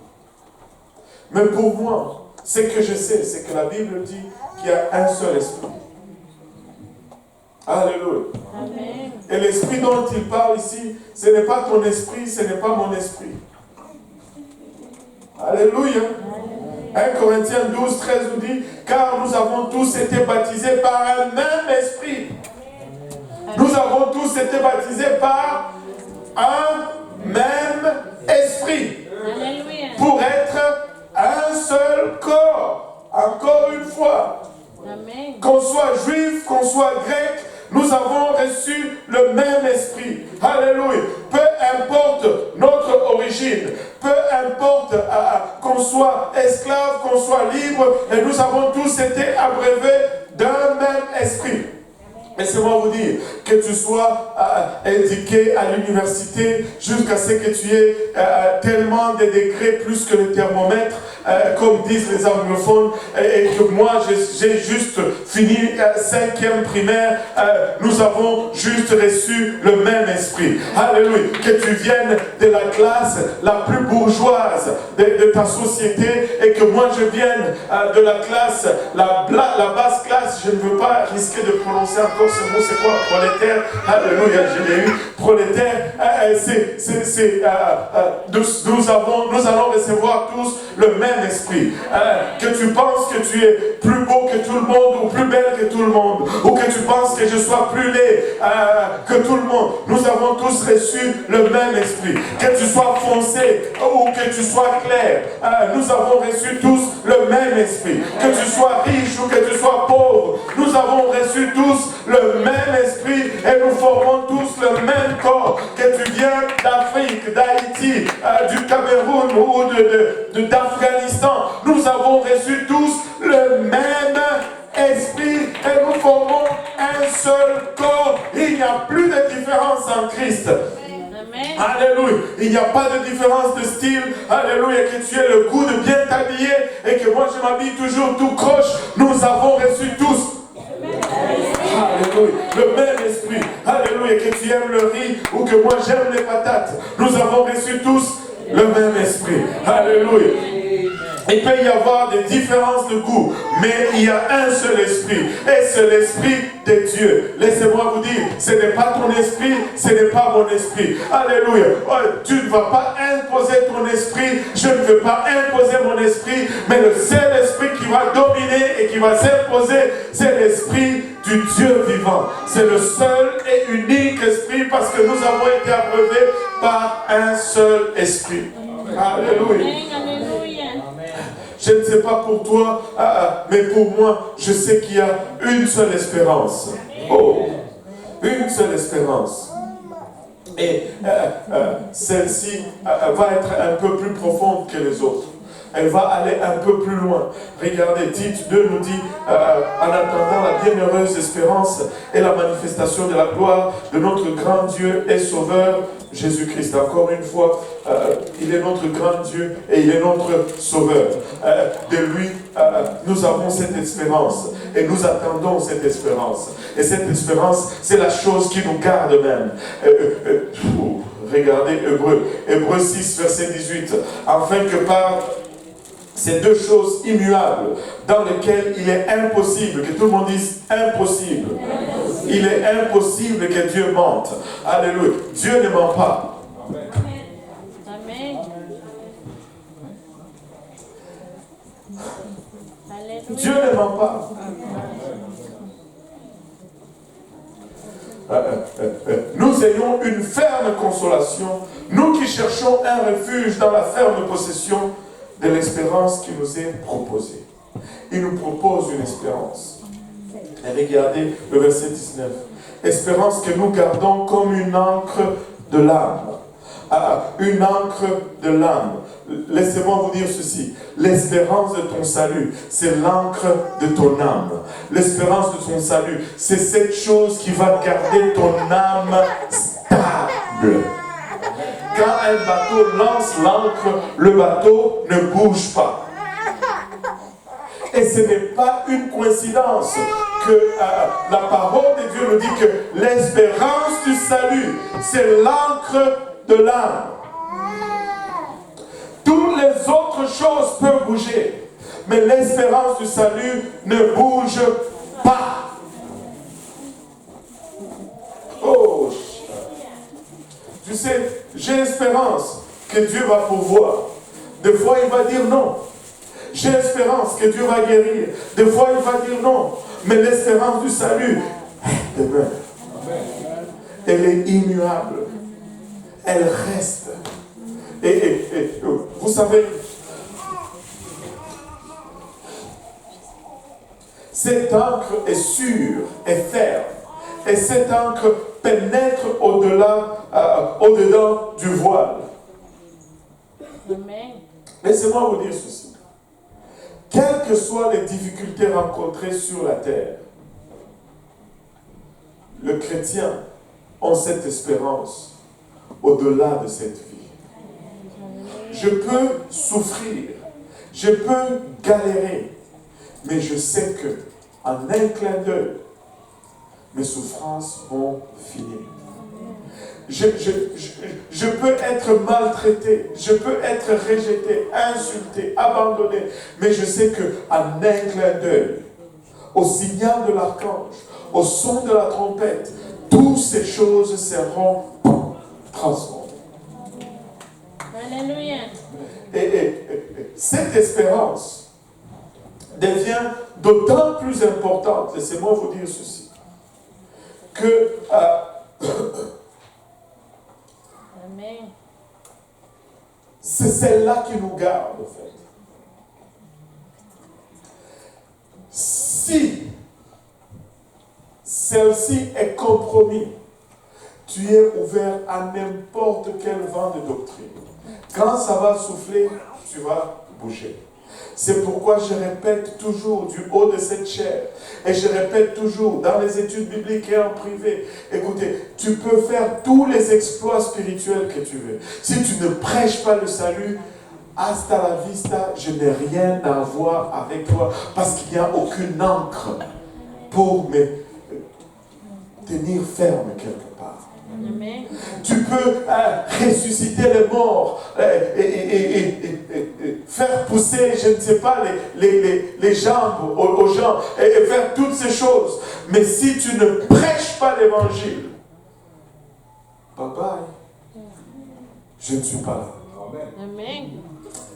mais pour moi, ce que je sais, c'est que la Bible dit qu'il y a un seul esprit. Alléluia. Amen. Et l'esprit dont il parle ici, ce n'est pas ton esprit, ce n'est pas mon esprit. Alléluia. 1 Corinthiens 12, 13 nous dit, car nous avons tous été baptisés par un même esprit. Nous avons tous été baptisés par un même esprit. Alléluia. Pour être un seul corps. Encore une fois. Amen. Qu'on soit juif, qu'on soit grec, nous avons reçu le même esprit. Alléluia. Peu importe notre origine, peu importe qu'on soit esclave, qu'on soit libre, et nous avons tous été abreuvés d'un même esprit. Laissez-moi vous dire, que tu sois éduqué à l'université jusqu'à ce que tu aies tellement de degrés plus que le thermomètre, comme disent les anglophones, et que moi j'ai juste fini 5e primaire, nous avons juste reçu le même esprit. Alléluia. Que tu viennes de la classe la plus bourgeoise de ta société et que moi je vienne de la classe, la basse classe, je ne veux pas risquer de prononcer encore ce mot, c'est quoi? Prolétaire. Alléluia, je l'ai eu. Prolétaire, nous allons recevoir tous le même esprit. Que tu penses que tu es plus beau que tout le monde ou plus belle que tout le monde, ou que tu penses que je sois plus laid que tout le monde, nous avons tous reçu le même esprit. Que tu sois foncé ou que tu sois clair, nous avons reçu tous le même esprit. Que tu sois riche ou que tu sois pauvre, nous avons reçu tous le même esprit et nous formons tous le même corps. Que tu viens d'Afrique, d'Haïti, du Cameroun ou d'Afghanistan, nous avons reçu tous le même esprit et nous formons un seul corps. Il n'y a plus de différence en Christ. Amen. Alléluia. Il n'y a pas de différence de style. Alléluia. Que tu aies le goût de bien t'habiller et que moi je m'habille toujours tout croche. Nous avons reçu tous. Alléluia. Le même esprit. Alléluia. Que tu aimes le riz ou que moi j'aime les patates. Nous avons reçu tous le même esprit. Alléluia. Il peut y avoir des différences de goût, mais il y a un seul esprit, et c'est l'esprit de Dieu. Laissez-moi vous dire, ce n'est pas ton esprit, ce n'est pas mon esprit. Alléluia. Oh, tu ne vas pas imposer ton esprit, je ne veux pas imposer mon esprit, mais le seul esprit qui va dominer et qui va s'imposer, c'est l'esprit du Dieu vivant. C'est le seul et unique esprit parce que nous avons été abreuvés par un seul esprit. Alléluia. Alléluia. Je ne sais pas pour toi, mais pour moi, je sais qu'il y a une seule espérance. Oh, une seule espérance. Et celle-ci va être un peu plus profonde que les autres. Elle va aller un peu plus loin. Regardez, Tite 2 nous dit, en attendant la bienheureuse espérance et la manifestation de la gloire de notre grand Dieu et Sauveur, Jésus-Christ. Encore une fois, il est notre grand Dieu et il est notre Sauveur. De lui, nous avons cette espérance et nous attendons cette espérance. Et cette espérance, c'est la chose qui nous garde même. Regardez Hébreux 6, verset 18. Afin que par ces deux choses immuables dans lesquelles il est impossible, que tout le monde dise impossible. Il est impossible que Dieu mente. Alléluia. Dieu ne ment pas. Amen. Dieu ne ment pas. Nous ayons une ferme consolation, nous qui cherchons un refuge dans la ferme possession de l'espérance qui nous est proposée. Il nous propose une espérance. Et regardez le verset 19. Espérance que nous gardons comme une encre de l'âme. Une encre de l'âme. Laissez-moi vous dire ceci. L'espérance de ton salut, c'est l'encre de ton âme. L'espérance de ton salut, c'est cette chose qui va garder ton âme stable. Quand un bateau lance l'ancre, le bateau ne bouge pas. Et ce n'est pas une coïncidence que la parole de Dieu nous dit que l'espérance du salut, c'est l'encre de l'âme. Toutes les autres choses peuvent bouger, mais l'espérance du salut ne bouge pas. Oh, tu sais, j'ai espérance que Dieu va pourvoir. Des fois, il va dire non. J'ai espérance que Dieu va guérir. Des fois, il va dire non. Mais l'espérance du salut demeure. Elle est immuable. Elle reste. Et vous savez, cette encre est sûre, est ferme. Et cette encre pénètre au-dedans du voile. Amen. Laissez-moi vous dire ceci. Quelles que soient les difficultés rencontrées sur la terre, le chrétien a cette espérance au-delà de cette vie. Je peux souffrir, je peux galérer, mais je sais que en un clin d'œil, mes souffrances vont finir. Je peux être maltraité, je peux être rejeté, insulté, abandonné, mais je sais qu'en un clin d'œil, au signal de l'archange, au son de la trompette, toutes ces choses seront transformées. Alléluia. Et cette espérance devient d'autant plus importante, laissez-moi vous dire ceci, que Amen. c'est celle-là qui nous garde, en fait. Si celle-ci est compromise, tu es ouvert à n'importe quel vent de doctrine. Quand ça va souffler, tu vas bouger. C'est pourquoi je répète toujours du haut de cette chair, et je répète toujours dans les études bibliques et en privé, écoutez, tu peux faire tous les exploits spirituels que tu veux. Si tu ne prêches pas le salut, hasta la vista, je n'ai rien à voir avec toi, parce qu'il n'y a aucune encre pour me tenir ferme quelque part. Amen. Tu peux ressusciter les morts et faire pousser, je ne sais pas, les jambes aux gens et faire toutes ces choses. Mais si tu ne prêches pas l'évangile, bye bye. Je ne suis pas là. Amen.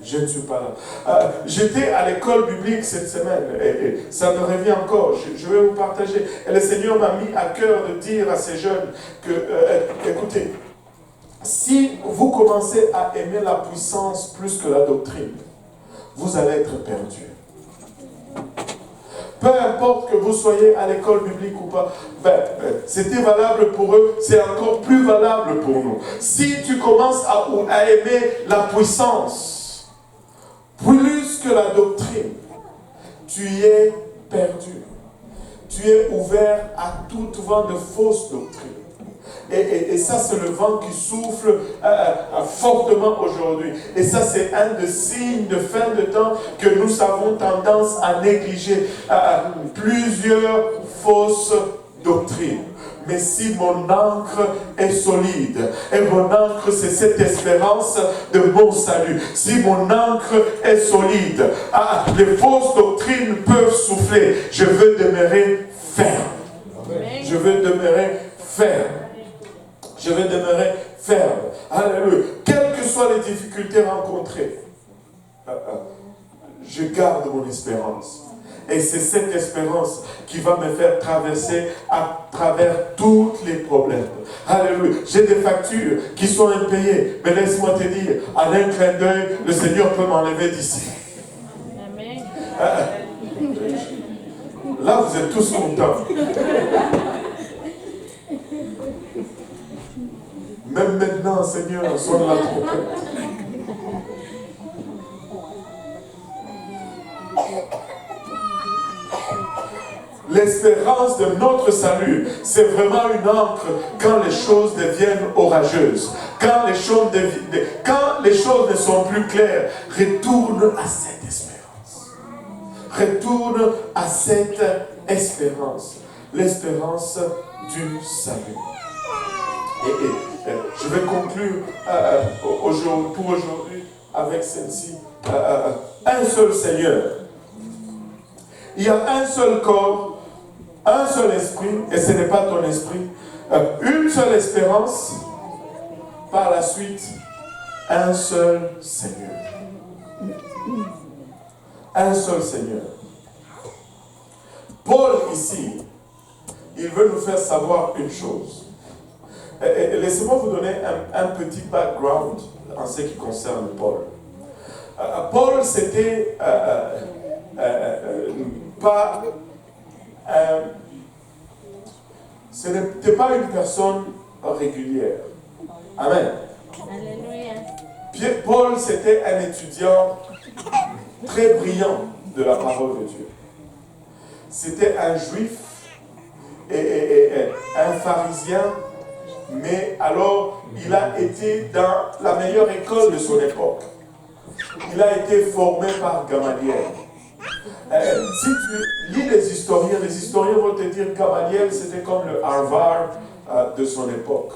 Je ne suis pas là. J'étais à l'école biblique cette semaine et ça me revient encore. Je vais vous partager. Et le Seigneur m'a mis à cœur de dire à ces jeunes que, écoutez, Si vous commencez à aimer la puissance plus que la doctrine, vous allez être perdu. Peu importe que vous soyez à l'école biblique ou pas, c'était valable pour eux, c'est encore plus valable pour nous. Si tu commences à aimer la puissance plus que la doctrine, tu es perdu. Tu es ouvert à tout vent de fausses doctrines. Et ça, c'est le vent qui souffle fortement aujourd'hui. Et ça, c'est un des signes de fin de temps que nous avons tendance à négliger. Plusieurs fausses doctrines. Mais si mon ancre est solide, et mon ancre, c'est cette espérance de mon salut. Si mon ancre est solide, les fausses doctrines peuvent souffler. Je veux demeurer ferme. Je veux demeurer ferme. Je vais demeurer ferme. Alléluia. Quelles que soient les difficultés rencontrées, je garde mon espérance. Et c'est cette espérance qui va me faire traverser à travers tous les problèmes. Alléluia. J'ai des factures qui sont impayées. Mais laisse-moi te dire, à un clin d'œil, le Seigneur peut m'enlever d'ici. Amen. Là, vous êtes tous contents. Même maintenant, Seigneur, sonne la trompette. L'espérance de notre salut, c'est vraiment une ancre quand les choses deviennent orageuses. Quand les choses ne sont plus claires, retourne à cette espérance. Retourne à cette espérance. L'espérance du salut. Et je vais conclure pour aujourd'hui avec celle-ci. Un seul Seigneur. Il y a un seul corps, un seul esprit, et ce n'est pas ton esprit. Une seule espérance, par la suite, un seul Seigneur. Un seul Seigneur. Paul, ici, il veut nous faire savoir une chose. Laissez-moi vous donner un petit background en ce qui concerne Paul. Paul, c'était ce n'était pas une personne régulière. Amen. Alléluia. Paul, c'était un étudiant très brillant de la parole de Dieu. C'était un juif et un pharisien. Mais alors, il a été dans la meilleure école de son époque. Il a été formé par Gamaliel. Si tu lis les historiens vont te dire que Gamaliel, c'était comme le Harvard de son époque.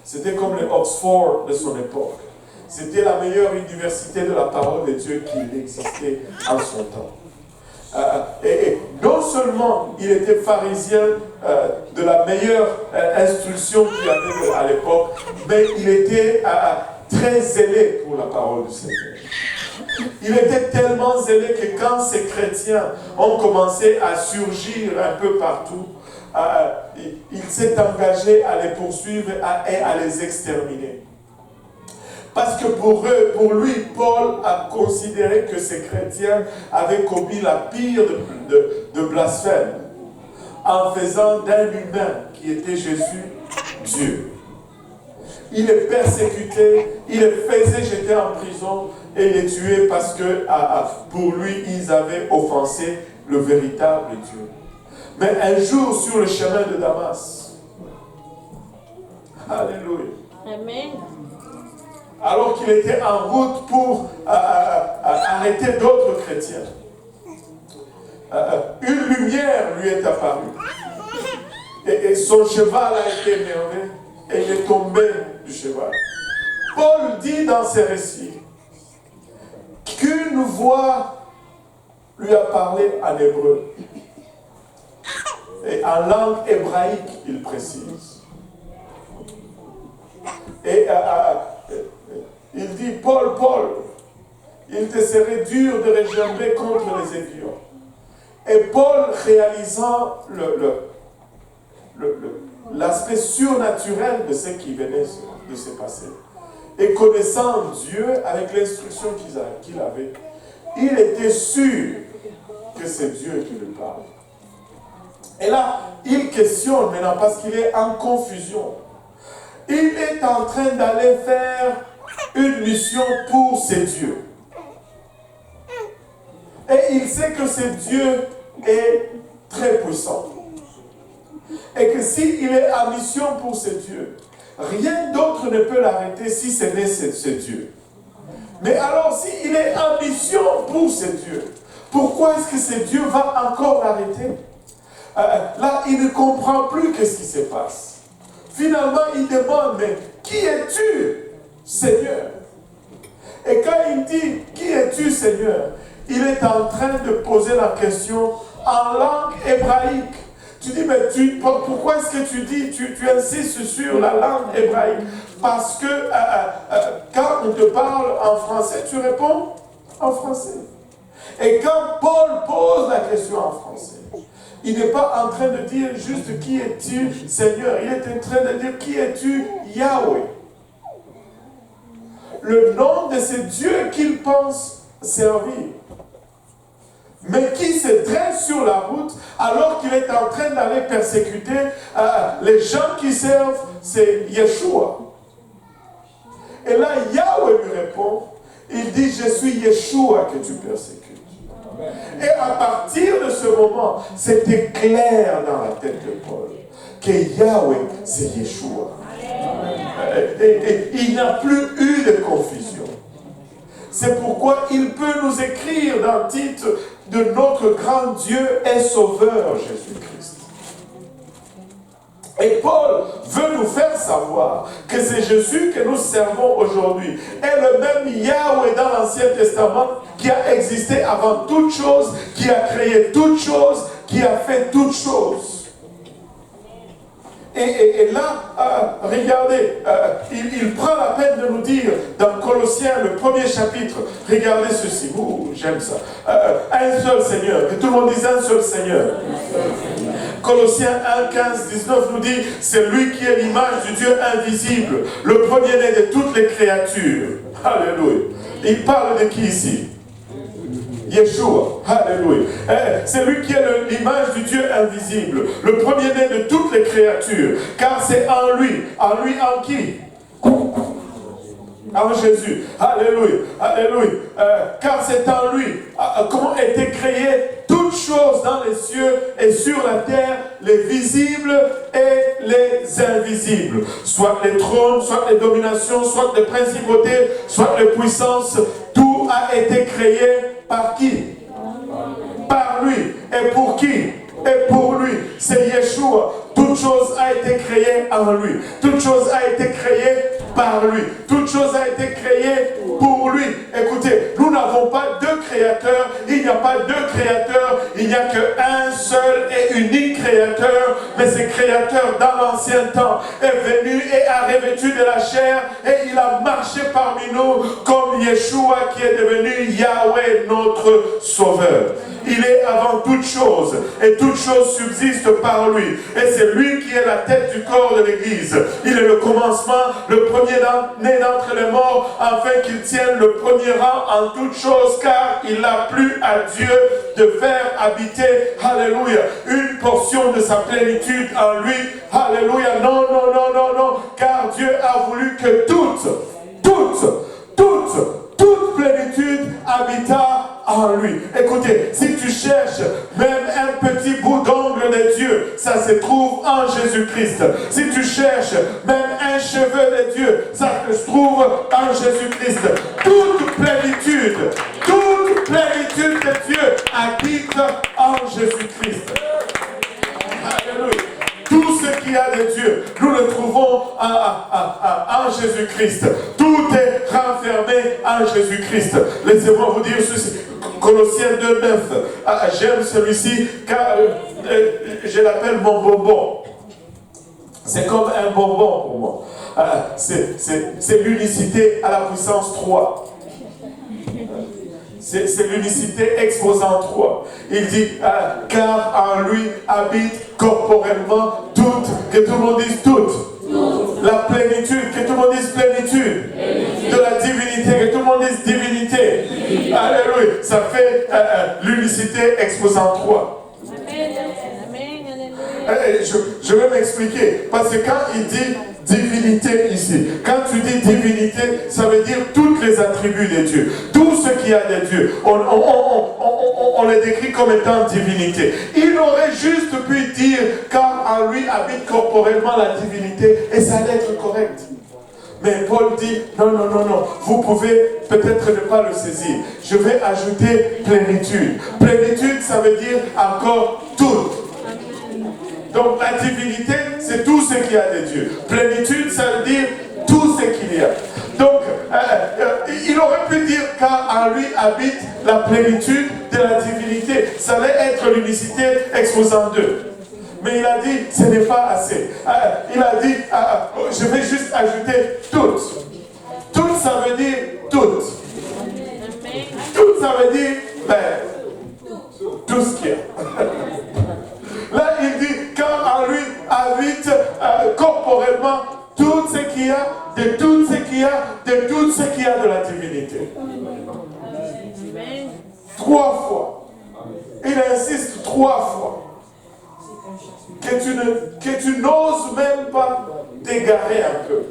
C'était comme le Oxford de son époque. C'était la meilleure université de la parole de Dieu qui existait en son temps. Et non seulement il était pharisien de la meilleure instruction qu'il y avait à l'époque, mais il était très zélé pour la parole du Seigneur. Il était tellement zélé que quand ces chrétiens ont commencé à surgir un peu partout, il s'est engagé à les poursuivre et à les exterminer. Parce que pour lui, Paul a considéré que ces chrétiens avaient commis la pire de blasphème en faisant d'un humain qui était Jésus, Dieu. Il est persécuté, il est fait jeter en prison et il est tué parce que pour lui, ils avaient offensé le véritable Dieu. Mais un jour, sur le chemin de Damas, alléluia. Amen. Alors qu'il était en route pour arrêter d'autres chrétiens, une lumière lui est apparue. Et son cheval a été énervé et il est tombé du cheval. Paul dit dans ses récits qu'une voix lui a parlé en hébreu. Et en langue hébraïque, il précise. Et il dit, Paul, il te serait dur de réjamber contre les aiguillons. Et Paul, réalisant l'aspect surnaturel de ce qui venait de se passer. Et connaissant Dieu avec l'instruction qu'il avait, il était sûr que c'est Dieu qui lui parle. Et là, il questionne maintenant parce qu'il est en confusion. Il est en train d'aller faire une mission pour ses dieux. Et il sait que ce Dieu est très puissant. Et que s'il est en mission pour ce Dieu, rien d'autre ne peut l'arrêter si ce n'est ce Dieu. Mais alors, s'il est en mission pour ce Dieu, pourquoi est-ce que ce Dieu va encore l'arrêter? Là, il ne comprend plus qu'est-ce qui se passe. Finalement, il demande, mais qui es-tu, Seigneur? Et quand il dit, qui es-tu, Seigneur? Il est en train de poser la question en langue hébraïque. Tu dis, mais pourquoi est-ce que tu dis, tu insistes sur la langue hébraïque? Parce que quand on te parle en français, tu réponds en français. Et quand Paul pose la question en français, il n'est pas en train de dire juste qui es-tu, Seigneur. Il est en train de dire qui es-tu, Yahweh. Le nom de ce Dieu qu'il pense servir. Mais qui se dresse sur la route alors qu'il est en train d'aller persécuter les gens qui servent, c'est Yeshua. Et là, Yahweh lui répond, il dit, je suis Yeshua que tu persécutes. Et à partir de ce moment, c'était clair dans la tête de Paul que Yahweh, c'est Yeshua. Et il n'y a plus eu de confusion. C'est pourquoi il peut nous écrire dans le titre de notre grand Dieu et Sauveur Jésus-Christ. Et Paul veut nous faire savoir que c'est Jésus que nous servons aujourd'hui. Et le même Yahweh dans l'Ancien Testament qui a existé avant toute chose, qui a créé toute chose, qui a fait toute chose. Et là, regardez, il prend la peine de nous dire dans Colossiens, le premier chapitre, regardez ceci, j'aime ça, un seul Seigneur, que tout le monde dise un seul Seigneur. Colossiens 1, 15, 19 nous dit, c'est lui qui est l'image du Dieu invisible, le premier-né de toutes les créatures. Alléluia. Il parle de qui ici? Yeshua, alléluia. C'est lui qui est l'image du Dieu invisible, le premier-né de toutes les créatures, car c'est en lui en qui? En Jésus, alléluia, alléluia. Car c'est en lui, comment étaient créées toutes choses dans les cieux et sur la terre, les visibles et les invisibles, soit les trônes, soit les dominations, soit les principautés, soit les puissances, tout a été créé par qui? Par lui. Et pour qui? Et pour lui. C'est Yeshua. Toute chose a été créée en lui. Toute chose a été créée par lui. Toute chose a été créée pour lui. Écoutez, nous n'avons pas deux créateurs. Il n'y a pas deux créateurs. Il n'y a qu'un seul et unique créateur. Mais ce créateur dans l'ancien temps est venu et a revêtu de la chair. Et il a marché parmi nous comme Yeshua qui est devenu Yahweh notre Sauveur. Il est avant toute chose et toute chose subsiste par lui. Et c'est lui qui est la tête du corps de l'Église. Il est le commencement, le premier-né d'entre les morts, afin qu'il tienne le premier rang en toutes choses, car il a plu à Dieu de faire habiter, alléluia, une portion de sa plénitude en lui. Alléluia. Non, non, non, non, non, car Dieu a voulu que toute plénitude habita en lui. Écoutez, si tu cherches même un petit bout d'ongle de Dieu, ça se trouve en Jésus-Christ. Si tu cherches même un cheveu de Dieu, ça se trouve en Jésus-Christ. Toute plénitude de Dieu habite en Jésus-Christ. Alléluia. Tout ce qu'il y a de Dieu, nous le trouvons en Jésus-Christ. Tout est renfermé en Jésus-Christ. Laissez-moi vous dire ceci. Colossiens 2,9. J'aime celui-ci car je l'appelle mon bonbon. C'est comme un bonbon pour moi. C'est l'unicité à la puissance 3. C'est l'unicité exposant 3. Il dit, car en lui habite corporellement toute, que tout le monde dise toute. La plénitude, que tout le monde dise plénitude. De la divinité, que tout le monde dise divinité. Alléluia. Ça fait l'unicité exposant 3. Je vais m'expliquer. Parce que quand il dit divinité ici, quand tu dis divinité, ça veut dire toutes les attributs de Dieu. Tout ce qu'il y a de Dieu. On les décrit comme étant divinité. Il aurait juste pu dire, car en lui habite corporellement la divinité, et ça allait être correct. Mais Paul dit, non, non, non, non, vous pouvez peut-être ne pas le saisir. Je vais ajouter plénitude. Plénitude, ça veut dire encore tout. Donc la divinité, c'est tout ce qu'il y a de Dieu. Plénitude, ça veut dire tout ce qu'il y a. Donc, il aurait pu dire car en lui habite la plénitude de la divinité. Ça allait être l'unicité exposant 2. Mais il a dit, ce n'est pas assez. Il a dit, je vais juste ajouter toutes. Toutes, ça veut dire toutes. Toutes, ça veut dire, tout ce qu'il y a. Là, il dit, car en lui habite corporellement tout ce qu'il y a, de tout ce qu'il y a, de tout ce qu'il y a de la divinité. 3 fois. Il insiste 3 fois. Que tu n'oses même pas t'égarer un peu.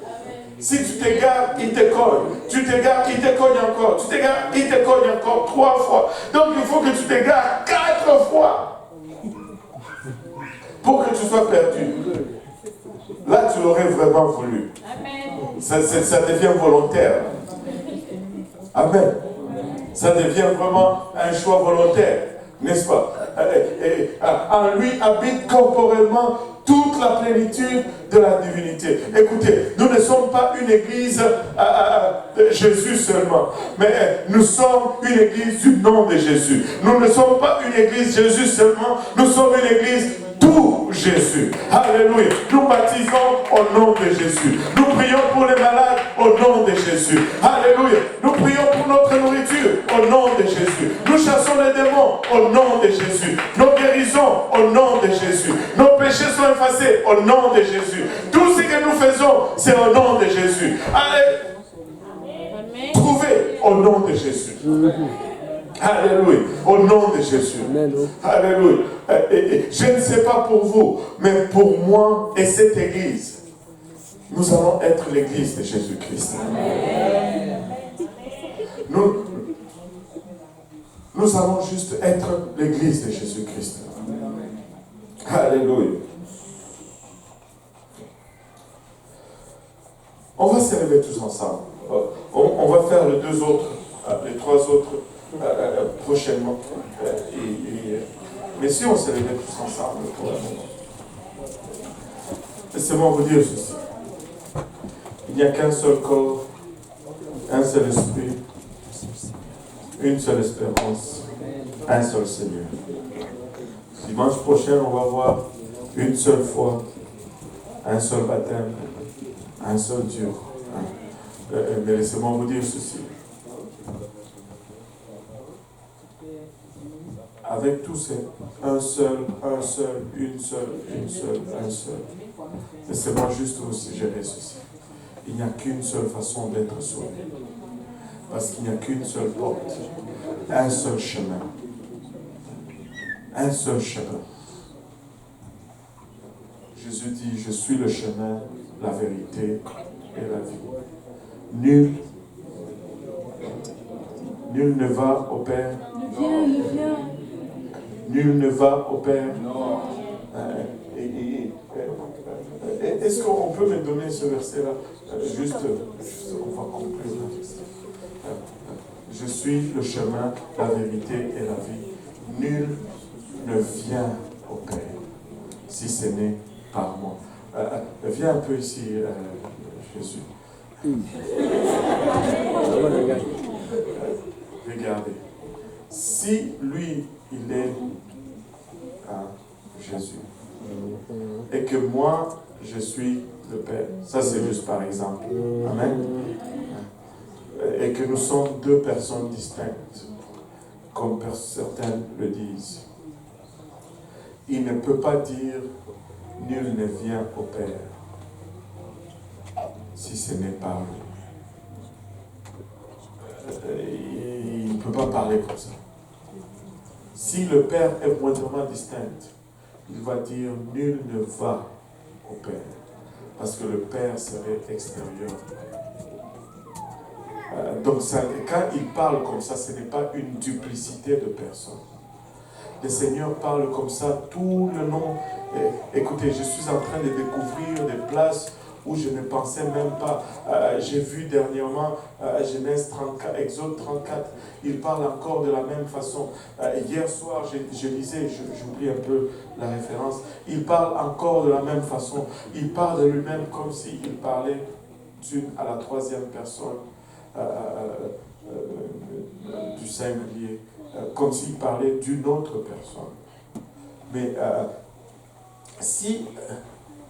Si tu t'égares, il te cogne. Tu t'égares, il te cogne encore. Tu t'égares, il te cogne encore 3 fois. Donc il faut que tu t'égares 4 fois. Pour que tu sois perdu. Là, tu l'aurais vraiment voulu. Ça devient volontaire. Amen. Ça devient vraiment un choix volontaire. N'est-ce pas? En lui habite corporellement toute la plénitude de la divinité. Écoutez, nous ne sommes pas une église de Jésus seulement, mais nous sommes une église du nom de Jésus. Nous ne sommes pas une église Jésus seulement, nous sommes une église tout Jésus. Alléluia. Nous baptisons au nom de Jésus. Nous prions pour les malades au nom de Jésus. Alléluia. Nous prions pour notre nourriture au nom de Jésus. Nous chassons les démons au nom de Jésus. Nos guérisons au nom de Jésus. Nos péchés sont effacés au nom de Jésus. Tout ce que nous faisons, c'est au nom de Jésus. Allez, trouvez au nom de Jésus. Alléluia. Au nom de Jésus. Alléluia. Je ne sais pas pour vous, mais pour moi et cette église, nous allons être l'église de Jésus-Christ. Nous allons juste être l'église de Jésus-Christ. Alléluia. On va se lever tous ensemble. On va faire les 3 autres prochainement. Mais si on se levait tous ensemble pour un moment. Laissez-moi vous dire ceci. Il n'y a qu'un seul corps, un seul esprit, une seule espérance, un seul Seigneur. Dimanche prochain, on va voir une seule foi, un seul baptême, un seul Dieu. Mais laissez-moi vous dire ceci. Avec tous ces un seul, une seule. Laissez-moi juste vous suggérer ceci. Il n'y a qu'une seule façon d'être sauvé. Parce qu'il n'y a qu'une seule porte. Un seul chemin. Un seul chemin. Jésus dit, je suis le chemin, la vérité et la vie. Nul ne va au Père. Nul ne va au Père. Est-ce qu'on peut me donner ce verset-là? Juste, on va conclure. Je suis le chemin, la vérité et la vie. Nul ne vient au Père si ce n'est par moi. Viens un peu ici, Jésus. Regardez. Si lui, il est Jésus, et que moi, je suis le Père, ça c'est juste par exemple. Amen. Et que nous sommes 2 personnes distinctes. comme certains le disent. Il ne peut pas dire « nul ne vient au Père » si ce n'est par lui. Il ne peut pas parler comme ça. Si le Père est moindrement distinct, il va dire « nul ne va au Père » parce que le Père serait extérieur. Donc ça, quand il parle comme ça, ce n'est pas une duplicité de personnes. Le Seigneur parle comme ça tout le long. Écoutez, je suis en train de découvrir des places où je ne pensais même pas. J'ai vu dernièrement Genèse 34, Exode 34, il parle encore de la même façon. Hier soir, je lisais, j'oublie un peu la référence, il parle encore de la même façon. Il parle de lui-même comme s'il parlait à la troisième personne du singulier, comme s'il parlait d'une autre personne. Mais si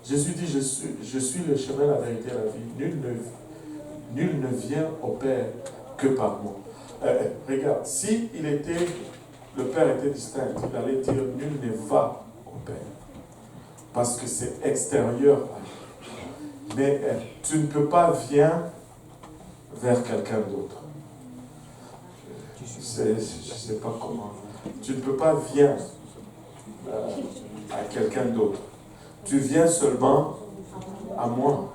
Jésus dit, je suis le chemin, la vérité et la vie, nul ne vient au Père que par moi. Regarde, si le Père était distinct, il allait dire, nul ne va au Père. Parce que c'est extérieur à lui. Mais tu ne peux pas venir vers quelqu'un d'autre. Je ne sais pas comment. Tu ne peux pas venir à quelqu'un d'autre. Tu viens seulement à moi.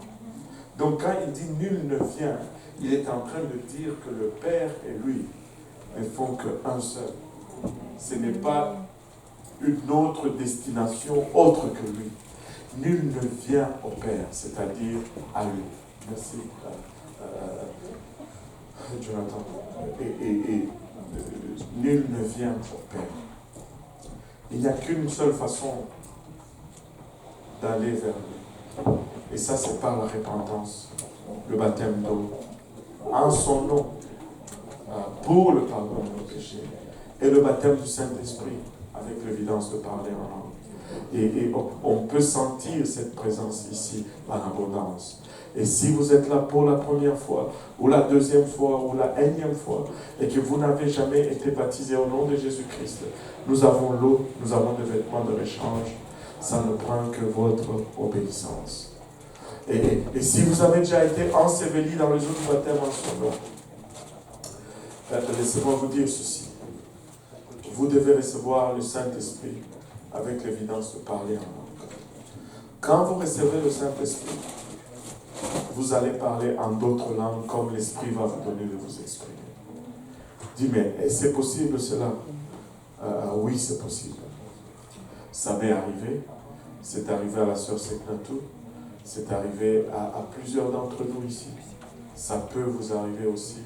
Donc quand il dit nul ne vient, il est en train de dire que le Père et lui ne font qu'un seul. Ce n'est pas une autre destination autre que lui. Nul ne vient au Père, c'est-à-dire à lui. Merci, Jonathan. Nul ne vient au Père. Il n'y a qu'une seule façon d'aller vers lui. Et ça, c'est par la repentance, le baptême d'eau, en son nom, pour le pardon de nos péchés, et le baptême du Saint-Esprit, avec l'évidence de parler en langue. Et on peut sentir cette présence ici en abondance. Et si vous êtes là pour la première fois, ou la deuxième fois, ou la énième fois, et que vous n'avez jamais été baptisé au nom de Jésus-Christ, nous avons l'eau, nous avons des vêtements de rechange. Ça ne prend que votre obéissance. Et si vous avez déjà été enseveli dans les eaux du baptême en son nom, laissez-moi vous dire ceci. Vous devez recevoir le Saint-Esprit avec l'évidence de parler en langue. Quand vous recevez le Saint-Esprit, vous allez parler en d'autres langues comme l'Esprit va vous donner de vous exprimer. Dis, mais c'est possible cela? Oui, c'est possible. Ça m'est arrivé. C'est arrivé à la sœur Seknatou. C'est arrivé à plusieurs d'entre nous ici. Ça peut vous arriver aussi.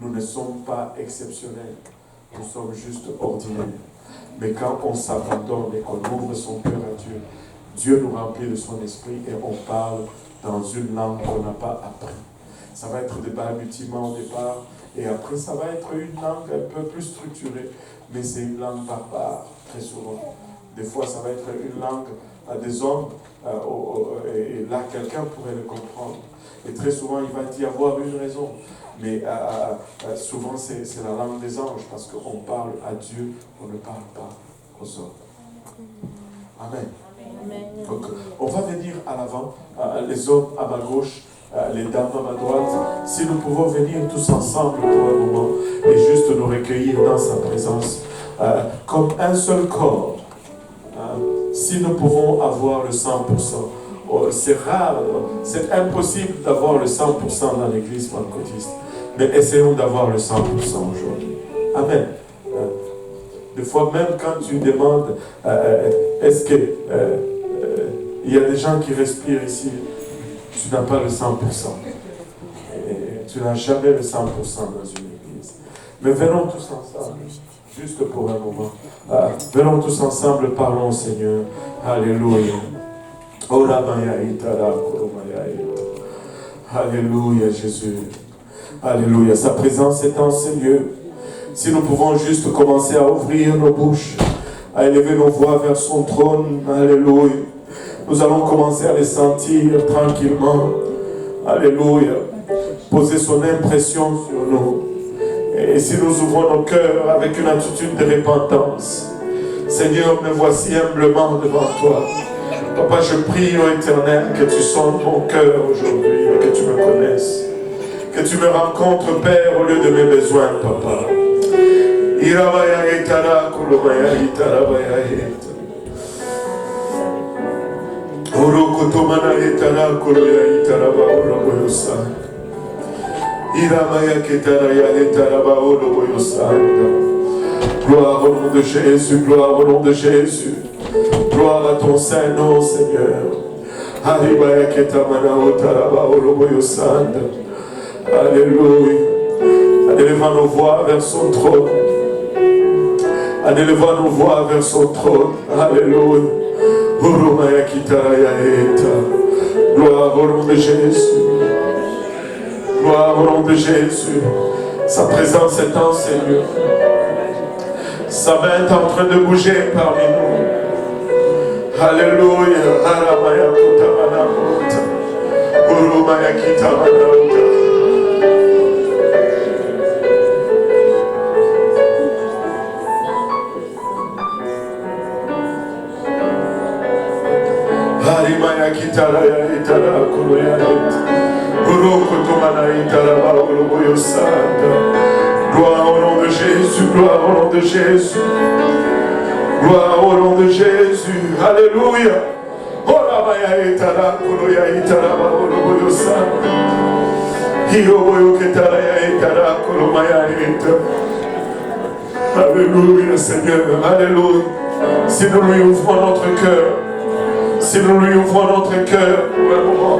Nous ne sommes pas exceptionnels. Nous sommes juste ordinaires. Mais quand on s'abandonne et qu'on ouvre son cœur à Dieu, Dieu nous remplit de son esprit et on parle dans une langue qu'on n'a pas appris. Ça va être des balbutiements au départ et après ça va être une langue un peu plus structurée, mais c'est une langue barbare, très souvent. Des fois ça va être une langue à des hommes et là quelqu'un pourrait le comprendre. Et très souvent il va y avoir une raison. Mais souvent c'est la langue des anges parce qu'on parle à Dieu, on ne parle pas aux hommes. Amen. Donc, on va venir à l'avant, les hommes à ma gauche, les dames à ma droite. Si nous pouvons venir tous ensemble pour un moment et juste nous recueillir dans sa présence comme un seul corps. Si nous pouvons avoir le 100%, c'est rare, c'est impossible d'avoir le 100% dans l'église pentecôtiste. Mais essayons d'avoir le 100% aujourd'hui. Amen. Des fois, même quand tu demandes, est-ce que il y a des gens qui respirent ici, tu n'as pas le 100%. Et tu n'as jamais le 100% dans une église. Mais venons tous ensemble, juste pour un moment. Venons tous ensemble, parlons au Seigneur. Alléluia. Alléluia, Jésus. Alléluia. Sa présence est en ce lieu. Si nous pouvons juste commencer à ouvrir nos bouches, à élever nos voix vers son trône. Alléluia. Nous allons commencer à les sentir tranquillement. Alléluia. Poser son impression sur nous. Et si nous ouvrons nos cœurs avec une attitude de repentance, Seigneur, me voici humblement devant toi. Papa, je prie, ô Éternel, que tu sondes mon cœur aujourd'hui, que tu me connaisses, que tu me rencontres, Père, au lieu de mes besoins, Papa. Gloire au nom de Jésus, gloire au nom de Jésus. Gloire à ton Saint-Nom, Seigneur. Alléluia. En élevant nos voix vers son trône. En élevant nos voix vers son trône. Alléluia. Gloire au nom de Jésus. Gloire au nom de Jésus. Sa présence est en Seigneur. Sa main est en train de bouger parmi nous. Alléluia. Aramaya kutamanauta. Urumaya kitamanauta. Harimaya kitaraya itara kuruya ita. Urukutumana itara ba urubuyo santa. Gloire au nom de Jésus, gloire au nom de Jésus. Gloire au nom de Jésus. Alléluia. Alléluia, Seigneur. Alléluia. Si nous lui ouvrons notre cœur, si nous lui ouvrons notre cœur pour un moment.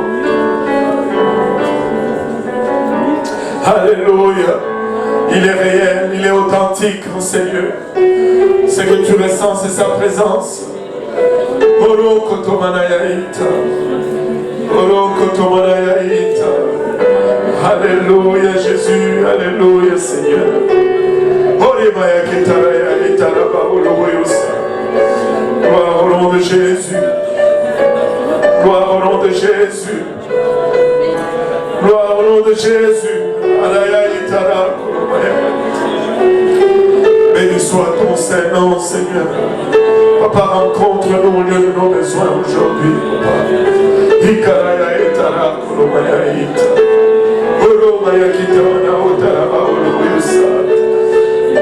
Alléluia. Il est réel, il est authentique, mon Seigneur. Ce que tu ressens, c'est sa présence. Oro kotomanayaita. Oro kotomanayaita. Alléluia, Jésus. Alléluia, Seigneur. Orimaya kitarayaita rabaoloboyosa. Gloire au nom de Jésus. Gloire au nom de Jésus. Gloire au nom de Jésus. Béni soit ton Saint-Nom, Seigneur. Papa, rencontre-nous au lieu de nos besoins aujourd'hui, Papa.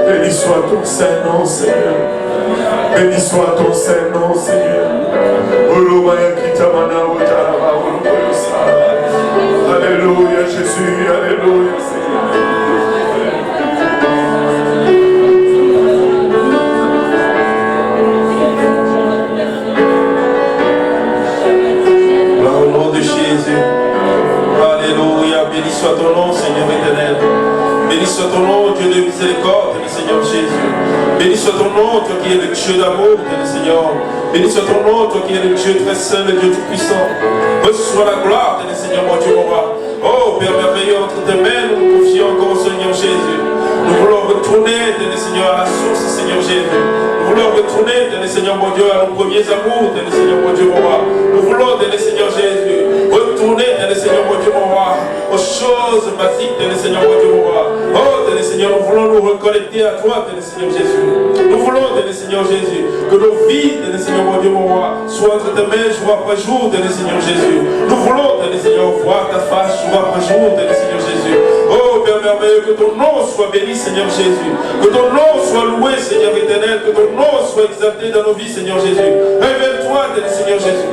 Béni soit ton Saint-Nom, Seigneur. Béni soit ton Saint-Nom, Seigneur. Alléluia, Jésus, alléluia, Seigneur. Gloire au nom de Jésus. Alléluia, béni soit ton nom, Seigneur éternel. Béni soit ton nom, Dieu de miséricorde, le Seigneur Jésus. Béni soit ton nom, toi qui es le Dieu d'amour, le Seigneur. Béni soit ton nom, toi qui es le Dieu très saint, le Dieu tout-puissant. Reçois la gloire, le Seigneur, mon Dieu, mon roi. Oh, Père merveilleux, entre tes mains, nous nous confions encore au Seigneur Jésus. Nous voulons retourner, le Seigneur, à la source, Seigneur Jésus. Nous voulons retourner, le Seigneur, mon Dieu, à nos premiers amours, le Seigneur, mon Dieu, mon roi. Nous voulons, le Seigneur Jésus, retourner, le Seigneur, mon Dieu, mon roi, aux choses basiques, le Seigneur, mon Dieu, mon roi. Oh, le Seigneur, nous voulons nous reconnecter à toi, le Seigneur Jésus. Nous voulons, le Seigneur Jésus, que nos vies, le Seigneur, mon Dieu, mon roi, soient entre tes mains jour après jour, le Seigneur Jésus. Nous voulons, le Seigneur, voir ta face jour après jour, le Seigneur Jésus. Oh, Père merveilleux, que ton nom soit béni, Seigneur Jésus. Que ton nom soit loué, Seigneur éternel. Que ton nom soit exalté dans nos vies, Seigneur Jésus. Révèle-toi, Seigneur Jésus.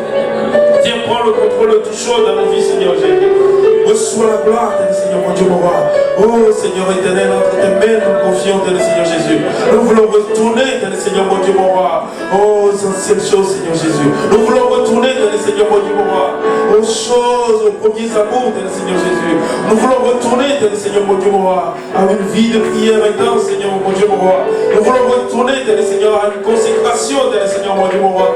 Tiens, prends le contrôle de tout chose dans nos vies, Seigneur Jésus. Reçois la gloire, Seigneur, mon Dieu, mon roi. Oh, Seigneur éternel, entre tes mains, nous confions, Seigneur Jésus. Nous voulons retourner, Seigneur, mon Dieu, mon roi. Oh, aux anciennes choses, Seigneur Jésus. Nous voulons retourner, Seigneur, mon Dieu, mon roi. Aux choses, aux premiers amours, Seigneur Jésus. Nous voulons retourner, Seigneur, mon Dieu, mon roi, à une vie de prière intense, Seigneur, mon Dieu, mon roi. Nous voulons retourner, Seigneur, à une consécration, Seigneur, mon Dieu, mon roi.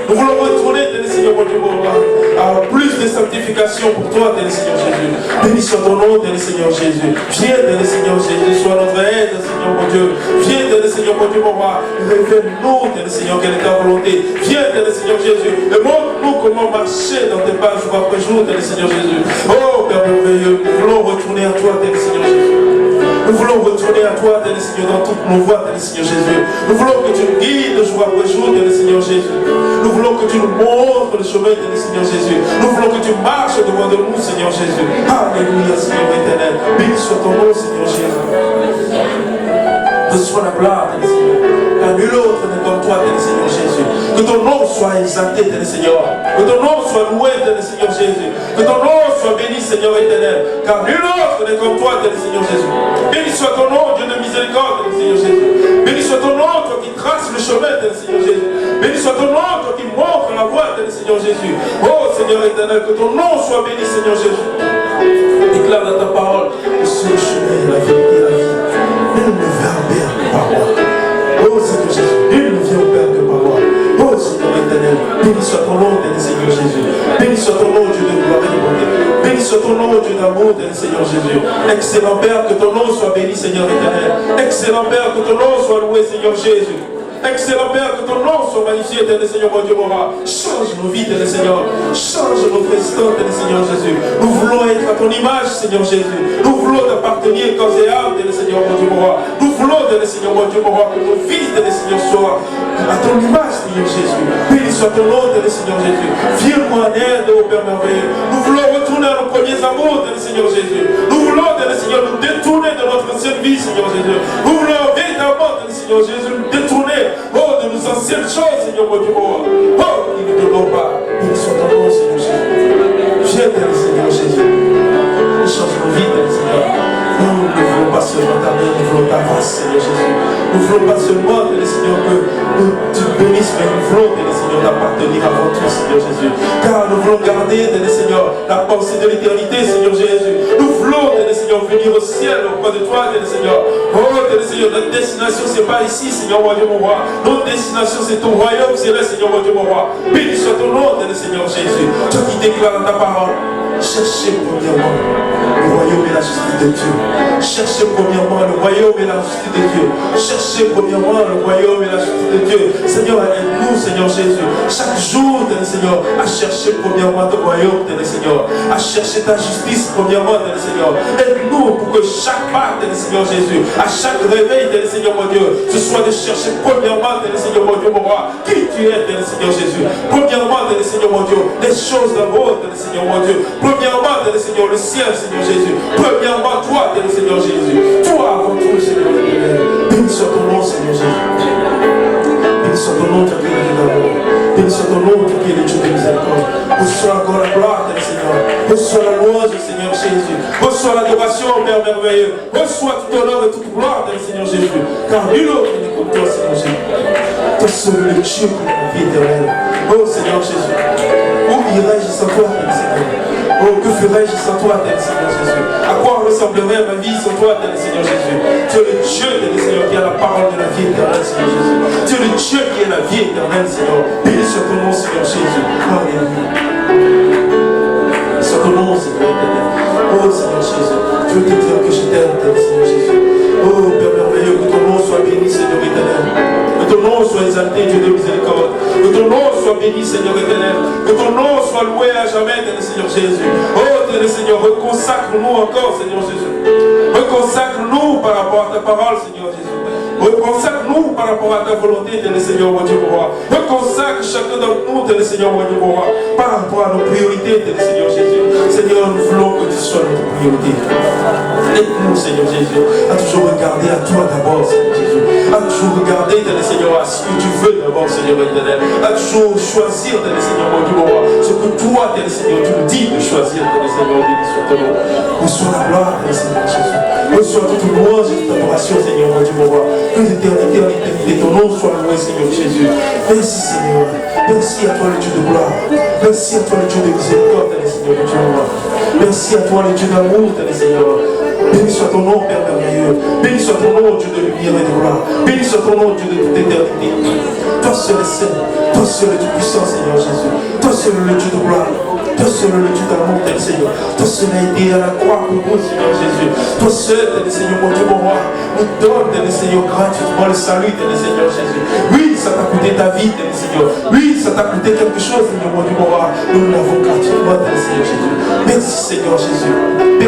Nous voulons retourner, Seigneur, mon Dieu, mon roi, à plus de sanctification pour toi, Seigneur Jésus. Béni soit ton nom, Seigneur Jésus. Viens, Seigneur Jésus, sois notre aide, Seigneur, mon Dieu. Viens, Seigneur, mon Dieu, mon roi. Révèle-nous, Seigneur, quelle est ta volonté. Viens, Seigneur Jésus, et montre-nous comment marcher dans tes pas jour après jour, Seigneur Jésus. Oh, Père merveilleux, nous voulons retourner à toi, Seigneur Jésus. Nous voulons retourner à toi, tel Seigneur, dans toutes nos voies, tel Seigneur Jésus. Nous voulons que tu nous guides jour après jour, tel Seigneur Jésus. Nous voulons que tu nous montres le chemin, tel Seigneur Jésus. Nous voulons que tu marches devant de nous, Seigneur Jésus. Alléluia, Seigneur éternel. Béni soit ton nom, Seigneur Jésus. Reçois la gloire, tel Seigneur. Car nul autre n'est comme toi, tel Seigneur Jésus. Que ton nom soit exalté, tel Seigneur. Que ton nom soit loué, tel Seigneur Jésus. Que ton nom soit béni, Seigneur éternel. Car nul autre n'est comme toi, tel Seigneur Jésus. Béni soit ton nom, Dieu de miséricorde, tel Seigneur Jésus. Béni soit ton nom, toi qui traces le chemin, tel Seigneur Jésus. Béni soit ton nom, toi qui montres la voie, tel Seigneur Jésus. Oh Seigneur éternel, que ton nom soit béni, Seigneur Jésus. Déclare dans ta parole que c'est le chemin, la vérité et la vie. Nul ne vient au Père que par moi. Oh Seigneur Jésus, nul ne vient au Père que par moi. Oh Seigneur éternel, béni soit ton nom, tel Seigneur Jésus. Béni soit ton nom, Dieu de gloire et de bonté. Béni soit ton nom, Dieu d'amour, tel Seigneur Jésus. Excellent Père, que ton nom soit béni, Seigneur éternel. Excellent Père, que ton nom soit loué, Seigneur Jésus. Excellent Père, que ton nom soit magnifié, tel Seigneur, mon Dieu, mon roi. Change nos vies, tel Seigneur. Change notre instant, tel Seigneur Jésus. Nous voulons être à ton image, Seigneur Jésus. Nous voulons t'appartenir corps et âme, tel Seigneur, mon Dieu, mon roi. Nous voulons, tel Seigneur, mon Dieu, mon roi, que nos fils, tel Seigneur, soient à ton image, Seigneur Jésus. Béni soit ton nom, tel Seigneur Jésus. Viens-moi en aide, ô Père merveilleux. Nous voulons retourner à nos premiers amours, tel Seigneur Jésus. Nous voulons, tel Seigneur, nous détourner de notre ancienne vie, Seigneur Jésus. Nous voulons véritablement, tel Seigneur Jésus, nous détourner, oh, de nos anciennes choses, Seigneur, mon Dieu, mon roi. Oh, il ne te l'ont pas. Béni soit ton nom, Seigneur Jésus. Viens, tel Seigneur Jésus. Change nos vies, tel Seigneur. Nous ne voulons pas seulement ta main, nous voulons ta grâce, Seigneur Jésus. Nous ne voulons pas seulement, tel Seigneur, que tu bénisses, mais nous voulons, tel Seigneur, t'appartenir avant tout, Seigneur Jésus. Car nous voulons garder, tel Seigneur, la pensée de l'éternité, Seigneur Jésus. Nous voulons, tel Seigneur, venir au ciel auprès de toi, tel Seigneur. Oh, tel Seigneur, notre destination, c'est pas ici, Seigneur, mon Dieu, mon roi. Notre destination, c'est ton royaume, c'est là, Seigneur, mon Dieu, mon roi. Béni soit ton nom, tel Seigneur Jésus. Toi qui déclares dans ta parole. Cherchez premièrement le royaume et la justice de Dieu. Cherchez premièrement le royaume et la justice de Dieu. Cherchez premièrement le royaume et la justice de Dieu. Seigneur, aide-nous, Seigneur Jésus. Chaque jour, Seigneur, à chercher premièrement ton royaume, Seigneur. À chercher ta justice premièrement, Seigneur. Aide-nous pour que chaque pas, Seigneur Jésus, à chaque réveil, Seigneur mon Dieu, ce soit de chercher premièrement, Seigneur mon Dieu, mon roi, qui tu es, Seigneur Jésus. Premièrement, Seigneur mon Dieu, les choses d'abord, Seigneur mon Dieu. Premièrement, Seigneur, le ciel, Seigneur Jésus. Premièrement, toi, Seigneur Jésus. Toi avant tout, Seigneur. Béni soit ton nom, Seigneur Jésus. Béni soit ton nom, qui est le Dieu d'amour. Béni soit ton nom, qui est le Dieu de miséricorde. Reçois encore la gloire, Seigneur. Reçois la louange, Seigneur Jésus. Reçois l'adoration, Père merveilleux. Reçois tout honneur et toute gloire, Seigneur Jésus. Car nul autre n'est comme toi, Seigneur Jésus. Toi seul le Dieu qui est la vie éternelle. Oh, Seigneur Jésus. Où irais-je sans toi, Seigneur? Oh, que ferais-je sans toi, tel Seigneur Jésus? À quoi ressemblerait ma vie sans toi, tel Seigneur Jésus? Tu es le Dieu, tel Seigneur, qui a la parole de la vie éternelle, Seigneur Jésus. Tu es le Dieu qui est la vie éternelle, Seigneur. Béni soit ton nom, Seigneur Jésus. Alléluia. Soit ton nom, Seigneur éternel. Oh, Seigneur Jésus. Je veux te dire que je t'aime, tel Seigneur Jésus. Oh, Père merveilleux, que ton nom soit béni, Seigneur éternel. Que ton nom soit exalté, Dieu de miséricorde. Que ton nom soit béni, Seigneur éternel. Que ton nom soit loué à jamais, tel Seigneur Jésus. Oh, tel Seigneur, reconsacre-nous encore, Seigneur Jésus. Reconsacre-nous par rapport à ta parole, Seigneur Jésus. Reconsacre-nous par rapport à ta volonté, tel Seigneur, mon Dieu, mon roi. Reconsacre chacun d'entre nous, tel Seigneur, mon Dieu, mon roi, par rapport à nos priorités, tel Seigneur Jésus. Seigneur, nous voulons que tu sois notre priorité. Aide-nous, Seigneur Jésus, à toujours regarder à toi d'abord, Seigneur Jésus. À toujours regarder, tel Seigneur, à ce que tu veux d'abord, Seigneur éternel. À toujours choisir, tel Seigneur, mon Dieu, mon roi, ce que toi, tel Seigneur, tu nous dis de choisir, tel Seigneur, béni soit ton nom. Reçois la gloire, tel Seigneur Jésus. Reçois toute louange et toute adoration, Seigneur, mon Dieu, mon roi. Que l'éternité en éternité, ton nom soit loué, Seigneur Jésus. Merci, Seigneur. Merci à toi, le Dieu de gloire. Merci à toi, le Dieu de miséricorde, tel Seigneur, mon Dieu, mon roi. Merci à toi, le Dieu d'amour, tel Seigneur. Béni soit ton nom, Père merveilleux. Béni soit ton nom, Dieu de lumière et de gloire. Béni soit ton nom, Dieu de toute éternité. Toi seul est saint. Toi seul est tout puissant, Seigneur Jésus. Toi seul est le Dieu de gloire. Toi seul est le Dieu d'amour, tel Seigneur. Toi seul a été à la croix pour nous, Seigneur Jésus. Toi seul, tel Seigneur, mon Dieu, mon roi, nous donne, tel Seigneur, gratuitement le salut, tel Seigneur Jésus. Oui, ça t'a coûté ta vie, tel Seigneur. Oui, ça t'a coûté quelque chose, Seigneur, mon Dieu, mon roi. Nous l'avons gratuitement, tel Seigneur Jésus. Merci, Seigneur Jésus.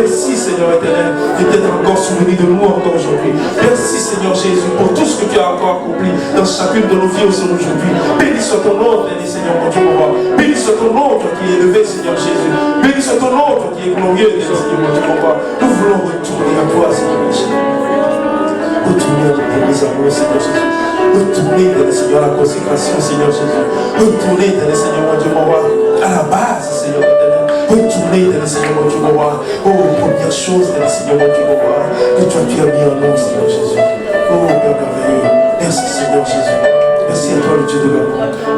Merci Seigneur éternel d'être encore souvenu de nous encore aujourd'hui. Merci Seigneur Jésus pour tout ce que tu as encore accompli dans chacune de nos vies aujourd'hui. Béni soit ton nom, béni Seigneur mon Dieu, mon roi. Béni soit ton nom, toi qui es élevé Seigneur Jésus. Béni soit ton nom, toi qui es glorieux, béni Seigneur mon Dieu, mon roi. Nous voulons retourner à toi Seigneur Jésus. Retourner à mes amours Seigneur Jésus. Retourner Seigneur à la consécration Seigneur Jésus. Retourner Seigneur mon Dieu, mon roi. À la base Seigneur éternel. Retourner Seigneur mon Dieu, mon roi. Oh, première chose Seigneur mon Dieu, mon roi. Que toi tu as mis en nous Seigneur Jésus. Oh, Père merveilleux. Merci Seigneur Jésus. Merci à toi le Dieu de l'amour.